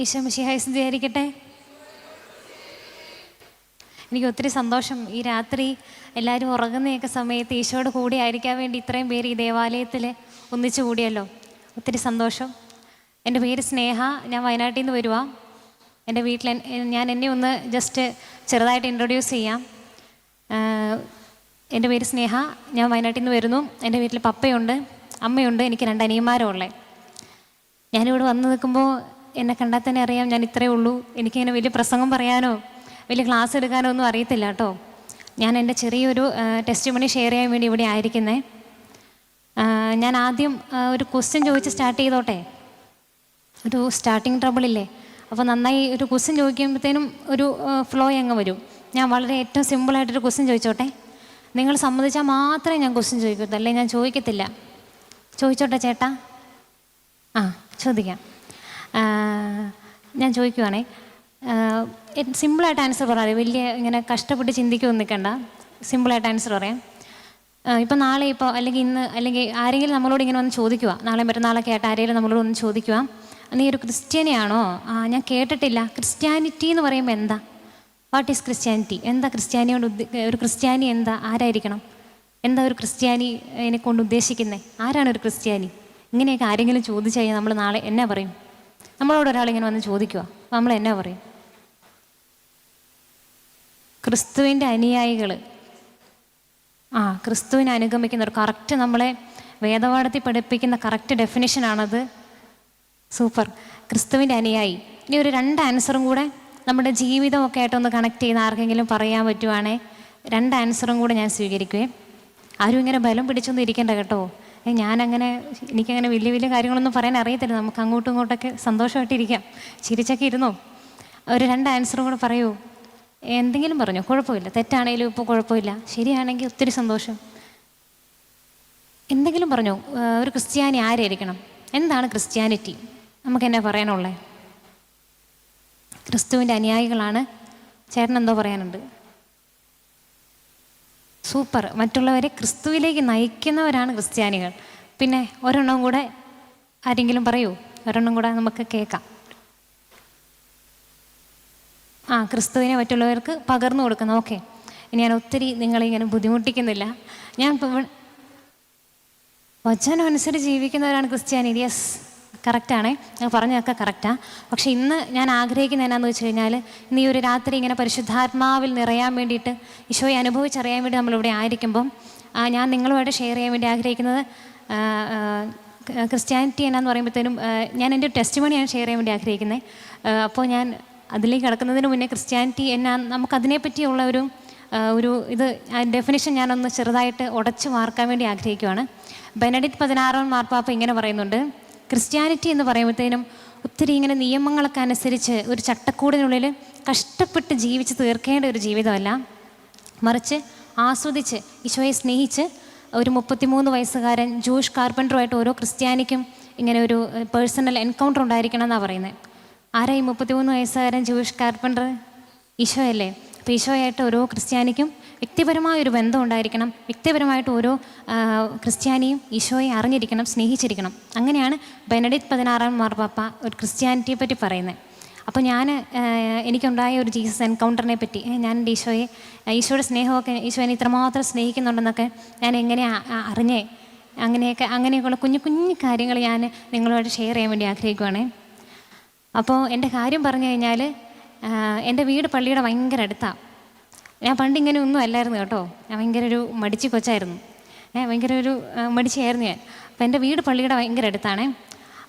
ഈശോ മിശിഹായെ സ്തുതിയായിരിക്കട്ടെ. എനിക്ക് ഒത്തിരി സന്തോഷം. ഈ രാത്രി എല്ലാവരും ഉറങ്ങുന്നയൊക്കെ സമയത്ത് ഈശോയുടെ കൂടെ ആയിരിക്കാൻ വേണ്ടി ഇത്രയും പേര് ഈ ദേവാലയത്തിൽ ഒന്നിച്ചു കൂടിയല്ലോ. ഒത്തിരി സന്തോഷം. എൻ്റെ പേര് സ്നേഹ. ഞാൻ വയനാട്ടിൽ നിന്ന് വരുവാ. എൻ്റെ വീട്ടിൽ ഞാൻ എന്നെ ഒന്ന് ജസ്റ്റ് ചെറുതായിട്ട് ഇൻട്രൊഡ്യൂസ് ചെയ്യാം. എൻ്റെ പേര് സ്നേഹ. ഞാൻ വയനാട്ടിൽ നിന്ന് വരുന്നു. എൻ്റെ വീട്ടിൽ പപ്പയുണ്ട്, അമ്മയുണ്ട്, എനിക്ക് 2 അനിയന്മാരും ഉള്ളത്. ഞാനിവിടെ വന്ന് നിൽക്കുമ്പോൾ എന്നെ കണ്ടാൽ തന്നെ അറിയാം ഞാൻ ഇത്രയേ ഉള്ളൂ. എനിക്കിങ്ങനെ വലിയ പ്രസംഗം പറയാനോ വലിയ ക്ലാസ് എടുക്കാനോ ഒന്നും അറിയത്തില്ല കേട്ടോ. ഞാൻ എൻ്റെ ചെറിയൊരു ടെസ്റ്റിമണി ഷെയർ ചെയ്യാൻ വേണ്ടി ഇവിടെ ആയിരിക്കുന്നത്. ഞാൻ ആദ്യം ഒരു ക്വസ്റ്റ്യൻ ചോദിച്ച് സ്റ്റാർട്ട് ചെയ്തോട്ടെ. ഒരു സ്റ്റാർട്ടിങ് ട്രബിളില്ലേ, അപ്പോൾ നന്നായി ഒരു ക്വസ്റ്റ്യൻ ചോദിക്കുമ്പോഴത്തേനും ഒരു ഫ്ലോ അങ്ങ് വരും. ഞാൻ വളരെ ഏറ്റവും സിമ്പിളായിട്ടൊരു ക്വസ്റ്റ്യൻ ചോദിച്ചോട്ടെ. നിങ്ങൾ സമ്മതിച്ചാൽ മാത്രമേ ഞാൻ ക്വസ്റ്റ്യൻ ചോദിക്കത്തുള്ളൂ, അല്ലെങ്കിൽ ഞാൻ ചോദിക്കത്തില്ല. ചോദിച്ചോട്ടെ ചേട്ടാ? ആ, ചോദിക്കാം. ഞാൻ ചോദിക്കുവാണേ, സിമ്പിളായിട്ട് ആൻസർ പറയാം. വലിയ ഇങ്ങനെ കഷ്ടപ്പെട്ട് ചിന്തിക്കുമെന്ന് നിൽക്കണ്ട, സിമ്പിളായിട്ട് ആൻസർ പറയാം. ഇപ്പം നാളെ അല്ലെങ്കിൽ ഇന്ന് അല്ലെങ്കിൽ ആരെങ്കിലും നമ്മളോട് ഇങ്ങനെ വന്ന് ചോദിക്കുക, നാളെ മറ്റന്നാളൊക്കെ ആയിട്ട് ആരെങ്കിലും നമ്മളോട് ഒന്ന് ചോദിക്കുക, നീ ഒരു ക്രിസ്ത്യാനിയാണോ? ഞാൻ കേട്ടിട്ടില്ല. ക്രിസ്ത്യാനിറ്റി എന്ന് പറയുമ്പോൾ എന്താ? What is Christianity? എന്താ ക്രിസ്ത്യാനിയോട് ഒരു ക്രിസ്ത്യാനി എന്താ? ആരായിരിക്കണം? എന്താ ഒരു ക്രിസ്ത്യാനി എന്നെ കൊണ്ട് ഉദ്ദേശിക്കുന്നത്? ആരാണ് ഒരു ക്രിസ്ത്യാനി? ഇങ്ങനെയൊക്കെ ആരെങ്കിലും ചോദിച്ചു കഴിഞ്ഞാൽ നമ്മൾ നാളെ എന്നാ പറയും? നമ്മളോട് ഒരാളിങ്ങനെ വന്ന് ചോദിക്കുക, നമ്മൾ എന്നാ പറയും? ക്രിസ്തുവിൻ്റെ അനുയായികൾ. ക്രിസ്തുവിനെ അനുഗമിക്കുന്നവർ. കറക്റ്റ് നമ്മളെ വേദപാഠത്തിൽ പഠിപ്പിക്കുന്ന കറക്റ്റ് ഡെഫിനിഷനാണത്. സൂപ്പർ. ക്രിസ്തുവിൻ്റെ അനുയായി. ഇനി ഒരു 2 ആൻസറും കൂടെ നമ്മുടെ ജീവിതമൊക്കെ ആയിട്ടൊന്ന് കണക്ട് ചെയ്ത് ആർക്കെങ്കിലും പറയാൻ പറ്റുവാണേ 2 ആൻസറും കൂടെ ഞാൻ സ്വീകരിക്കുവേ. ആരും ഇങ്ങനെ ബലം പിടിച്ചൊന്നും ഇരിക്കേണ്ട കേട്ടോ. എനിക്കങ്ങനെ വലിയ വലിയ കാര്യങ്ങളൊന്നും പറയാൻ അറിയത്തില്ല. നമുക്ക് അങ്ങോട്ടും ഇങ്ങോട്ടൊക്കെ സന്തോഷമായിട്ടിരിക്കാം, ചിരിച്ചൊക്കെ ഇരുന്നോ. ഒരു 2 ആൻസറും കൂടെ പറയൂ. എന്തെങ്കിലും പറഞ്ഞോ, കുഴപ്പമില്ല. തെറ്റാണെങ്കിലും ഇപ്പോൾ കുഴപ്പമില്ല, ശരിയാണെങ്കിൽ ഒത്തിരി സന്തോഷം. എന്തെങ്കിലും പറഞ്ഞോ. ഒരു ക്രിസ്ത്യാനി ആരായിരിക്കണം? എന്താണ് ക്രിസ്ത്യാനിറ്റി? നമുക്ക് എന്നാ പറയാനുള്ളത്? ക്രിസ്തുവിൻ്റെ അനുയായികളാണ്. ചേട്ടൻ എന്തോ പറയാനുണ്ട്? സൂപ്പർ. മറ്റുള്ളവരെ ക്രിസ്തുവിലേക്ക് നയിക്കുന്നവരാണ് ക്രിസ്ത്യാനികൾ. പിന്നെ ഒരെണ്ണം കൂടെ ആരെങ്കിലും പറയൂ, ഒരെണ്ണം കൂടെ നമുക്ക് കേൾക്കാം. ക്രിസ്തുവിനെ മറ്റുള്ളവർക്ക് പകർന്നു കൊടുക്കുന്നു. ഓക്കെ, ഞാൻ ഒത്തിരി നിങ്ങളിങ്ങനെ ബുദ്ധിമുട്ടിക്കുന്നില്ല. ഞാൻ വചനം അനുസരിച്ച് ജീവിക്കുന്നവരാണ് ക്രിസ്ത്യാനി. യെസ്, കറക്റ്റാണേ, ഞാൻ പറഞ്ഞതൊക്കെ കറക്റ്റാണ്. പക്ഷെ ഇന്ന് ഞാൻ ആഗ്രഹിക്കുന്നത് എന്നാന്ന് വെച്ച് കഴിഞ്ഞാൽ, ഇന്ന് ഈ ഒരു രാത്രി ഇങ്ങനെ പരിശുദ്ധാത്മാവിൽ നിറയാൻ വേണ്ടിയിട്ട്, ഈശോയെ അനുഭവിച്ചറിയാൻ വേണ്ടി നമ്മളിവിടെ ആയിരിക്കുമ്പം ഞാൻ നിങ്ങളുമായിട്ട് ഷെയർ ചെയ്യാൻ വേണ്ടി ആഗ്രഹിക്കുന്നത് ക്രിസ്ത്യാനിറ്റി എന്നാന്ന് പറയുമ്പോഴത്തേനും ഞാൻ എൻ്റെ ഒരു ടെസ്റ്റിമണിയാണ് ഷെയർ ചെയ്യാൻ വേണ്ടി ആഗ്രഹിക്കുന്നത്. അപ്പോൾ ഞാൻ അതിലേക്ക് കിടക്കുന്നതിന് മുന്നേ ക്രിസ്ത്യാനിറ്റി നമുക്കതിനെപ്പറ്റിയുള്ള ഒരു ഡെഫിനിഷൻ ഞാനൊന്ന് ചെറുതായിട്ട് ഉടച്ചു മാർക്കാൻ വേണ്ടി ആഗ്രഹിക്കുകയാണ്. ബെനഡിക്ട് 16 മാർപ്പാപ്പ ഇങ്ങനെ പറയുന്നുണ്ട്, ക്രിസ്ത്യാനിറ്റി എന്ന് പറയുമ്പോഴത്തേനും ഒത്തിരി ഇങ്ങനെ നിയമങ്ങളൊക്കെ അനുസരിച്ച് ഒരു ചട്ടക്കൂടിനുള്ളിൽ കഷ്ടപ്പെട്ട് ജീവിച്ച് തീർക്കേണ്ട ഒരു ജീവിതമല്ല, മറിച്ച് ആസ്വദിച്ച് ഈശോയെ സ്നേഹിച്ച് ഒരു 33 വയസ്സുകാരൻ ജൂയിഷ് കാർപ്പൻറ്ററുമായിട്ട് ഓരോ ക്രിസ്ത്യാനിക്കും ഇങ്ങനെ ഒരു പേഴ്സണൽ എൻകൗണ്ടർ ഉണ്ടായിരിക്കണം എന്നാണ് പറയുന്നത്. ആരാ ഈ 33 വയസ്സുകാരൻ ജൂയിഷ് കാർപ്പൻറ്റർ? ഈശോയല്ലേ. അപ്പോൾ ഈശോയായിട്ട് ഓരോ ക്രിസ്ത്യാനിക്കും വ്യക്തിപരമായൊരു ബന്ധം ഉണ്ടായിരിക്കണം. വ്യക്തിപരമായിട്ട് ഓരോ ക്രിസ്ത്യാനിയും ഈശോയെ അറിഞ്ഞിരിക്കണം, സ്നേഹിച്ചിരിക്കണം. അങ്ങനെയാണ് ബെനഡിക്ട് 16 മാർപ്പാപ്പ ഒരു ക്രിസ്ത്യാനിറ്റിയെ പറ്റി പറയുന്നത്. അപ്പോൾ എനിക്കുണ്ടായ ഒരു ജീസസ് എൻകൗണ്ടറിനെ പറ്റി ഞാൻ എൻ്റെ ഈശോയുടെ സ്നേഹമൊക്കെ, ഈശോനെ ഇത്രമാത്രം സ്നേഹിക്കുന്നുണ്ടെന്നൊക്കെ ഞാൻ എങ്ങനെ അറിഞ്ഞേ, അങ്ങനെയൊക്കെയുള്ള കുഞ്ഞു കുഞ്ഞു കാര്യങ്ങൾ ഞാൻ നിങ്ങളുമായിട്ട് ഷെയർ ചെയ്യാൻ വേണ്ടി ആഗ്രഹിക്കുവാണേ. അപ്പോൾ എൻ്റെ കാര്യം പറഞ്ഞു കഴിഞ്ഞാൽ, എൻ്റെ വീട് പള്ളിയുടെ ഭയങ്കര അടുത്താണ്. ഞാൻ പണ്ട് ഇങ്ങനെ ഒന്നും അല്ലായിരുന്നു കേട്ടോ. ഞാൻ ഭയങ്കര ഒരു മടിച്ച് കൊച്ചായിരുന്നു. ഭയങ്കര ഒരു മടിച്ചായിരുന്നു ഞാൻ. അപ്പോൾ എൻ്റെ വീട് പള്ളിയുടെ ഭയങ്കര അടുത്താണ്.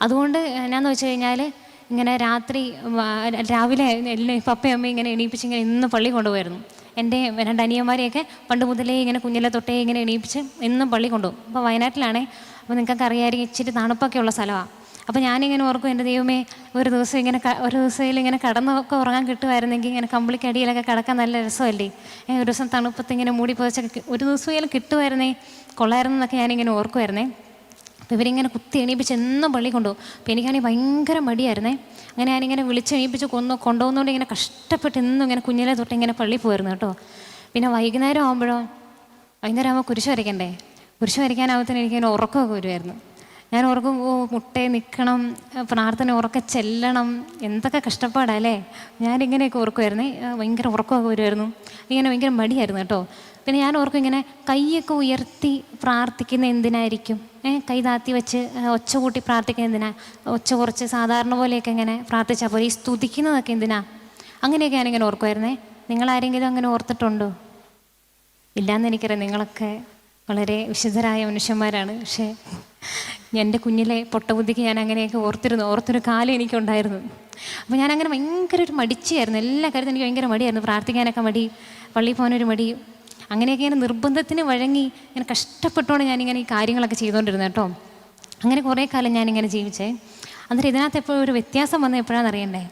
അതുകൊണ്ട് എന്നാന്ന് വെച്ച് കഴിഞ്ഞാൽ, ഇങ്ങനെ രാവിലെ എല്ലാം പപ്പയും അമ്മയും ഇങ്ങനെ എണീപ്പിച്ച് ഇങ്ങനെ ഇന്നും പള്ളി കൊണ്ടുപോയിരുന്നു. എൻ്റെ 2 അനിയന്മാരെയൊക്കെ പണ്ട് മുതലേ ഇങ്ങനെ കുഞ്ഞിലെ തൊട്ടേ ഇങ്ങനെ എണീപ്പിച്ച് എന്നും പള്ളി കൊണ്ടുപോകും. അപ്പോൾ വയനാട്ടിലാണേ, അപ്പോൾ നിങ്ങൾക്കൊക്കെ അറിയാമായിരിക്കും, ഇച്ചിരി തണുപ്പൊക്കെ ഉള്ള സ്ഥലമാണ്. അപ്പോൾ ഞാനിങ്ങനെ ഓർക്കും, എൻ്റെ ദൈവമേ, ഒരു ദിവസം ഇങ്ങനെ കടന്നൊക്കെ ഉറങ്ങാൻ കിട്ടുമായിരുന്നെങ്കിൽ, ഇങ്ങനെ കമ്പിളിക്കടിയിലൊക്കെ കിടക്കാൻ നല്ല രസമല്ലേ. ഒരു ദിവസം തണുപ്പത്ത് ഇങ്ങനെ മൂടി പോച്ചൊക്കെ ഒരു ദിവസം കിട്ടുമായിരുന്നേ, കൊള്ളായിരുന്നു എന്നൊക്കെ ഞാനിങ്ങനെ ഓർക്കുമായിരുന്നേ. അപ്പോൾ ഇവരിങ്ങനെ കുത്തി എണീപ്പിച്ച് എന്നും പള്ളി കൊണ്ടുപോകും. അപ്പോൾ എനിക്കാണെങ്കിൽ ഭയങ്കര മടിയായിരുന്നേ. അങ്ങനെ ഞാനിങ്ങനെ വിളിച്ചെണീപ്പിച്ച് കൊണ്ടുപോകുന്നതുകൊണ്ട് ഇങ്ങനെ കഷ്ടപ്പെട്ട് എന്നും ഇങ്ങനെ കുഞ്ഞിലെ തൊട്ട് ഇങ്ങനെ പള്ളി പോയിരുന്നു കേട്ടോ. പിന്നെ വൈകുന്നേരം ആകുമ്പോൾ കുരിശ് വരയ്ക്കണ്ടേ. കുരിശ് വരയ്ക്കാനാകുമ്പോഴത്തേനും എനിക്കിങ്ങനെ ഉറക്കമൊക്കെ വരുമായിരുന്നു. ഞാൻ ഓർക്കും, ഓ മുട്ടയെ നിൽക്കണം, പ്രാർത്ഥന ഉറക്കെ ചെല്ലണം, എന്തൊക്കെ കഷ്ടപ്പാടല്ലേ. ഞാനിങ്ങനെയൊക്കെ ഓർക്കുമായിരുന്നേ. ഭയങ്കര ഉറക്കമൊക്കെ വരുമായിരുന്നു. ഇങ്ങനെ ഭയങ്കര മടിയായിരുന്നു കേട്ടോ. പിന്നെ ഞാൻ ഓർക്കും ഇങ്ങനെ കൈയൊക്കെ ഉയർത്തി പ്രാർത്ഥിക്കുന്ന എന്തിനായിരിക്കും, കൈ താത്തി വെച്ച് ഒച്ച കൂട്ടി പ്രാർത്ഥിക്കുന്ന എന്തിനാ, ഒച്ച കുറച്ച് സാധാരണ പോലെയൊക്കെ ഇങ്ങനെ പ്രാർത്ഥിച്ചാൽ പോലെ, ഈ സ്തുതിക്കുന്നതൊക്കെ എന്തിനാ, അങ്ങനെയൊക്കെ ഞാനിങ്ങനെ ഓർക്കുമായിരുന്നേ. നിങ്ങളാരെങ്കിലും അങ്ങനെ ഓർത്തിട്ടുണ്ടോ? ഇല്ലയെന്ന് എനിക്കറിയാം, നിങ്ങളൊക്കെ വളരെ വിശുദ്ധരായ മനുഷ്യന്മാരാണ്. പക്ഷേ എൻ്റെ കുഞ്ഞിലെ പൊട്ടബുദ്ധിക്ക് ഞാൻ അങ്ങനെയൊക്കെ ഓർത്തൊരു കാലം എനിക്കുണ്ടായിരുന്നു. അപ്പോൾ ഞാനങ്ങനെ ഭയങ്കര ഒരു മടിച്ചായിരുന്നു. എല്ലാ കാര്യത്തിലും എനിക്ക് ഭയങ്കര മടിയായിരുന്നു. പ്രാർത്ഥിക്കാനൊക്കെ മടി, പള്ളിയിൽ പോകാനൊരു മടി, അങ്ങനെയൊക്കെ ഇങ്ങനെ നിർബന്ധത്തിന് വഴങ്ങി ഇങ്ങനെ കഷ്ടപ്പെട്ടുകൊണ്ട് ഞാനിങ്ങനെ ഈ കാര്യങ്ങളൊക്കെ ചെയ്തുകൊണ്ടിരുന്നത് കേട്ടോ. അങ്ങനെ കുറേ കാലം ഞാനിങ്ങനെ ജീവിച്ചേ. അന്നേരം ഇതിനകത്ത് എപ്പോഴും ഒരു വ്യത്യാസം വന്നത് എപ്പോഴാണെന്ന് അറിയണ്ടേ?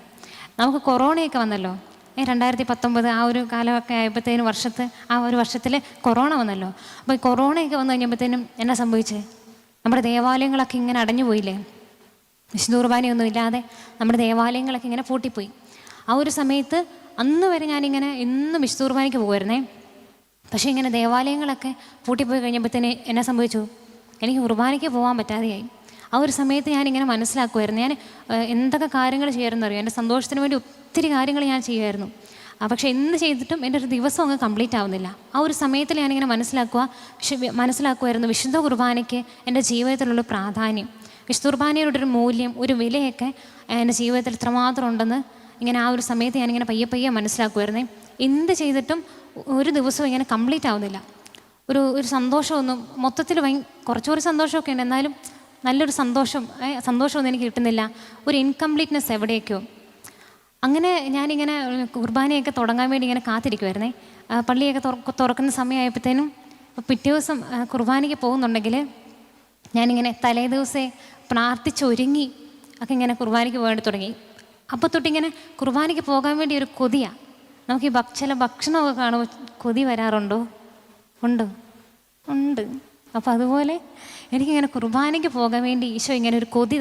നമുക്ക് കൊറോണയൊക്കെ വന്നല്ലോ, 2019 ആ ഒരു കാലമൊക്കെ ആയപ്പോഴത്തേനും ആ ഒരു വർഷത്തിൽ കൊറോണ വന്നല്ലോ. അപ്പോൾ ഈ കൊറോണയൊക്കെ വന്നു കഴിഞ്ഞപ്പോഴത്തേനും എന്നാ സംഭവിച്ചേ? നമ്മുടെ ദേവാലയങ്ങളൊക്കെ ഇങ്ങനെ അടഞ്ഞു പോയില്ലേ? വിശുദ്ധ കുർബാനയൊന്നും ഇല്ലാതെ നമ്മുടെ ദേവാലയങ്ങളൊക്കെ ഇങ്ങനെ പൂട്ടിപ്പോയി. ആ ഒരു സമയത്ത് അന്ന് വരെ ഞാനിങ്ങനെ എന്നും വിശുദ്ധ കുർബാനയ്ക്ക് പോകുമായിരുന്നേ. പക്ഷേ ഇങ്ങനെ ദേവാലയങ്ങളൊക്കെ പൂട്ടിപ്പോയി കഴിഞ്ഞപ്പോഴത്തേന് എന്നാ സംഭവിച്ചു? എനിക്ക് കുർബാനയ്ക്ക് പോകാൻ പറ്റാതെയായി. ആ ഒരു സമയത്ത് ഞാനിങ്ങനെ മനസ്സിലാക്കുമായിരുന്നു, ഞാൻ എന്തൊക്കെ കാര്യങ്ങൾ ചെയ്യാമെന്ന് അറിയാം. എൻ്റെ സന്തോഷത്തിന് വേണ്ടി ഒത്തിരി കാര്യങ്ങൾ ഞാൻ ചെയ്യുമായിരുന്നു. പക്ഷേ എന്ത് ചെയ്തിട്ടും എൻ്റെ ഒരു ദിവസം അങ്ങ് കംപ്ലീറ്റ് ആവുന്നില്ല. ആ ഒരു സമയത്തിൽ ഞാനിങ്ങനെ മനസ്സിലാക്കുമായിരുന്നു വിശുദ്ധ കുർബാനയ്ക്ക് എൻ്റെ ജീവിതത്തിലുള്ള പ്രാധാന്യം, വിശുദ്ധ കുർബാനയുടെ ഒരു മൂല്യം, ഒരു വിലയൊക്കെ എൻ്റെ ജീവിതത്തിൽ ഇത്രമാത്രം ഉണ്ടെന്ന് ഇങ്ങനെ ആ ഒരു സമയത്ത് ഞാനിങ്ങനെ പയ്യെ മനസ്സിലാക്കുമായിരുന്നേ. എന്ത് ചെയ്തിട്ടും ഒരു ദിവസം ഇങ്ങനെ കംപ്ലീറ്റ് ആവുന്നില്ല. ഒരു സന്തോഷമൊന്നും മൊത്തത്തിൽ കുറച്ചൊരു സന്തോഷമൊക്കെ ഉണ്ട്, എന്നാലും നല്ലൊരു സന്തോഷമൊന്നും എനിക്ക് കിട്ടുന്നില്ല. ഒരു ഇൻകംപ്ലീറ്റ്നെസ് എവിടേക്കോ. അങ്ങനെ ഞാനിങ്ങനെ കുർബാനയൊക്കെ തുടങ്ങാൻ വേണ്ടി ഇങ്ങനെ കാത്തിരിക്കുമായിരുന്നേ. പള്ളിയൊക്കെ തുറക്കുന്ന സമയമായപ്പോഴത്തേനും പിറ്റേ ദിവസം കുർബാനയ്ക്ക് പോകുന്നുണ്ടെങ്കിൽ ഞാനിങ്ങനെ തലേ ദിവസമേ പ്രാർത്ഥിച്ചൊരുങ്ങി ഒക്കെ ഇങ്ങനെ കുർബാനയ്ക്ക് പോകാൻ തുടങ്ങി. അപ്പോൾ തൊട്ടിങ്ങനെ കുർബാനയ്ക്ക് പോകാൻ വേണ്ടി ഒരു കൊതിയാണ്. നമുക്ക് ഈ ചില ഭക്ഷണമൊക്കെ കാണുമ്പോൾ കൊതി വരാറുണ്ടോ? ഉണ്ട്. അപ്പോൾ അതുപോലെ എനിക്കിങ്ങനെ കുർബാനയ്ക്ക് പോകാൻ വേണ്ടി ഈശോ ഇങ്ങനെ ഒരു കൊതി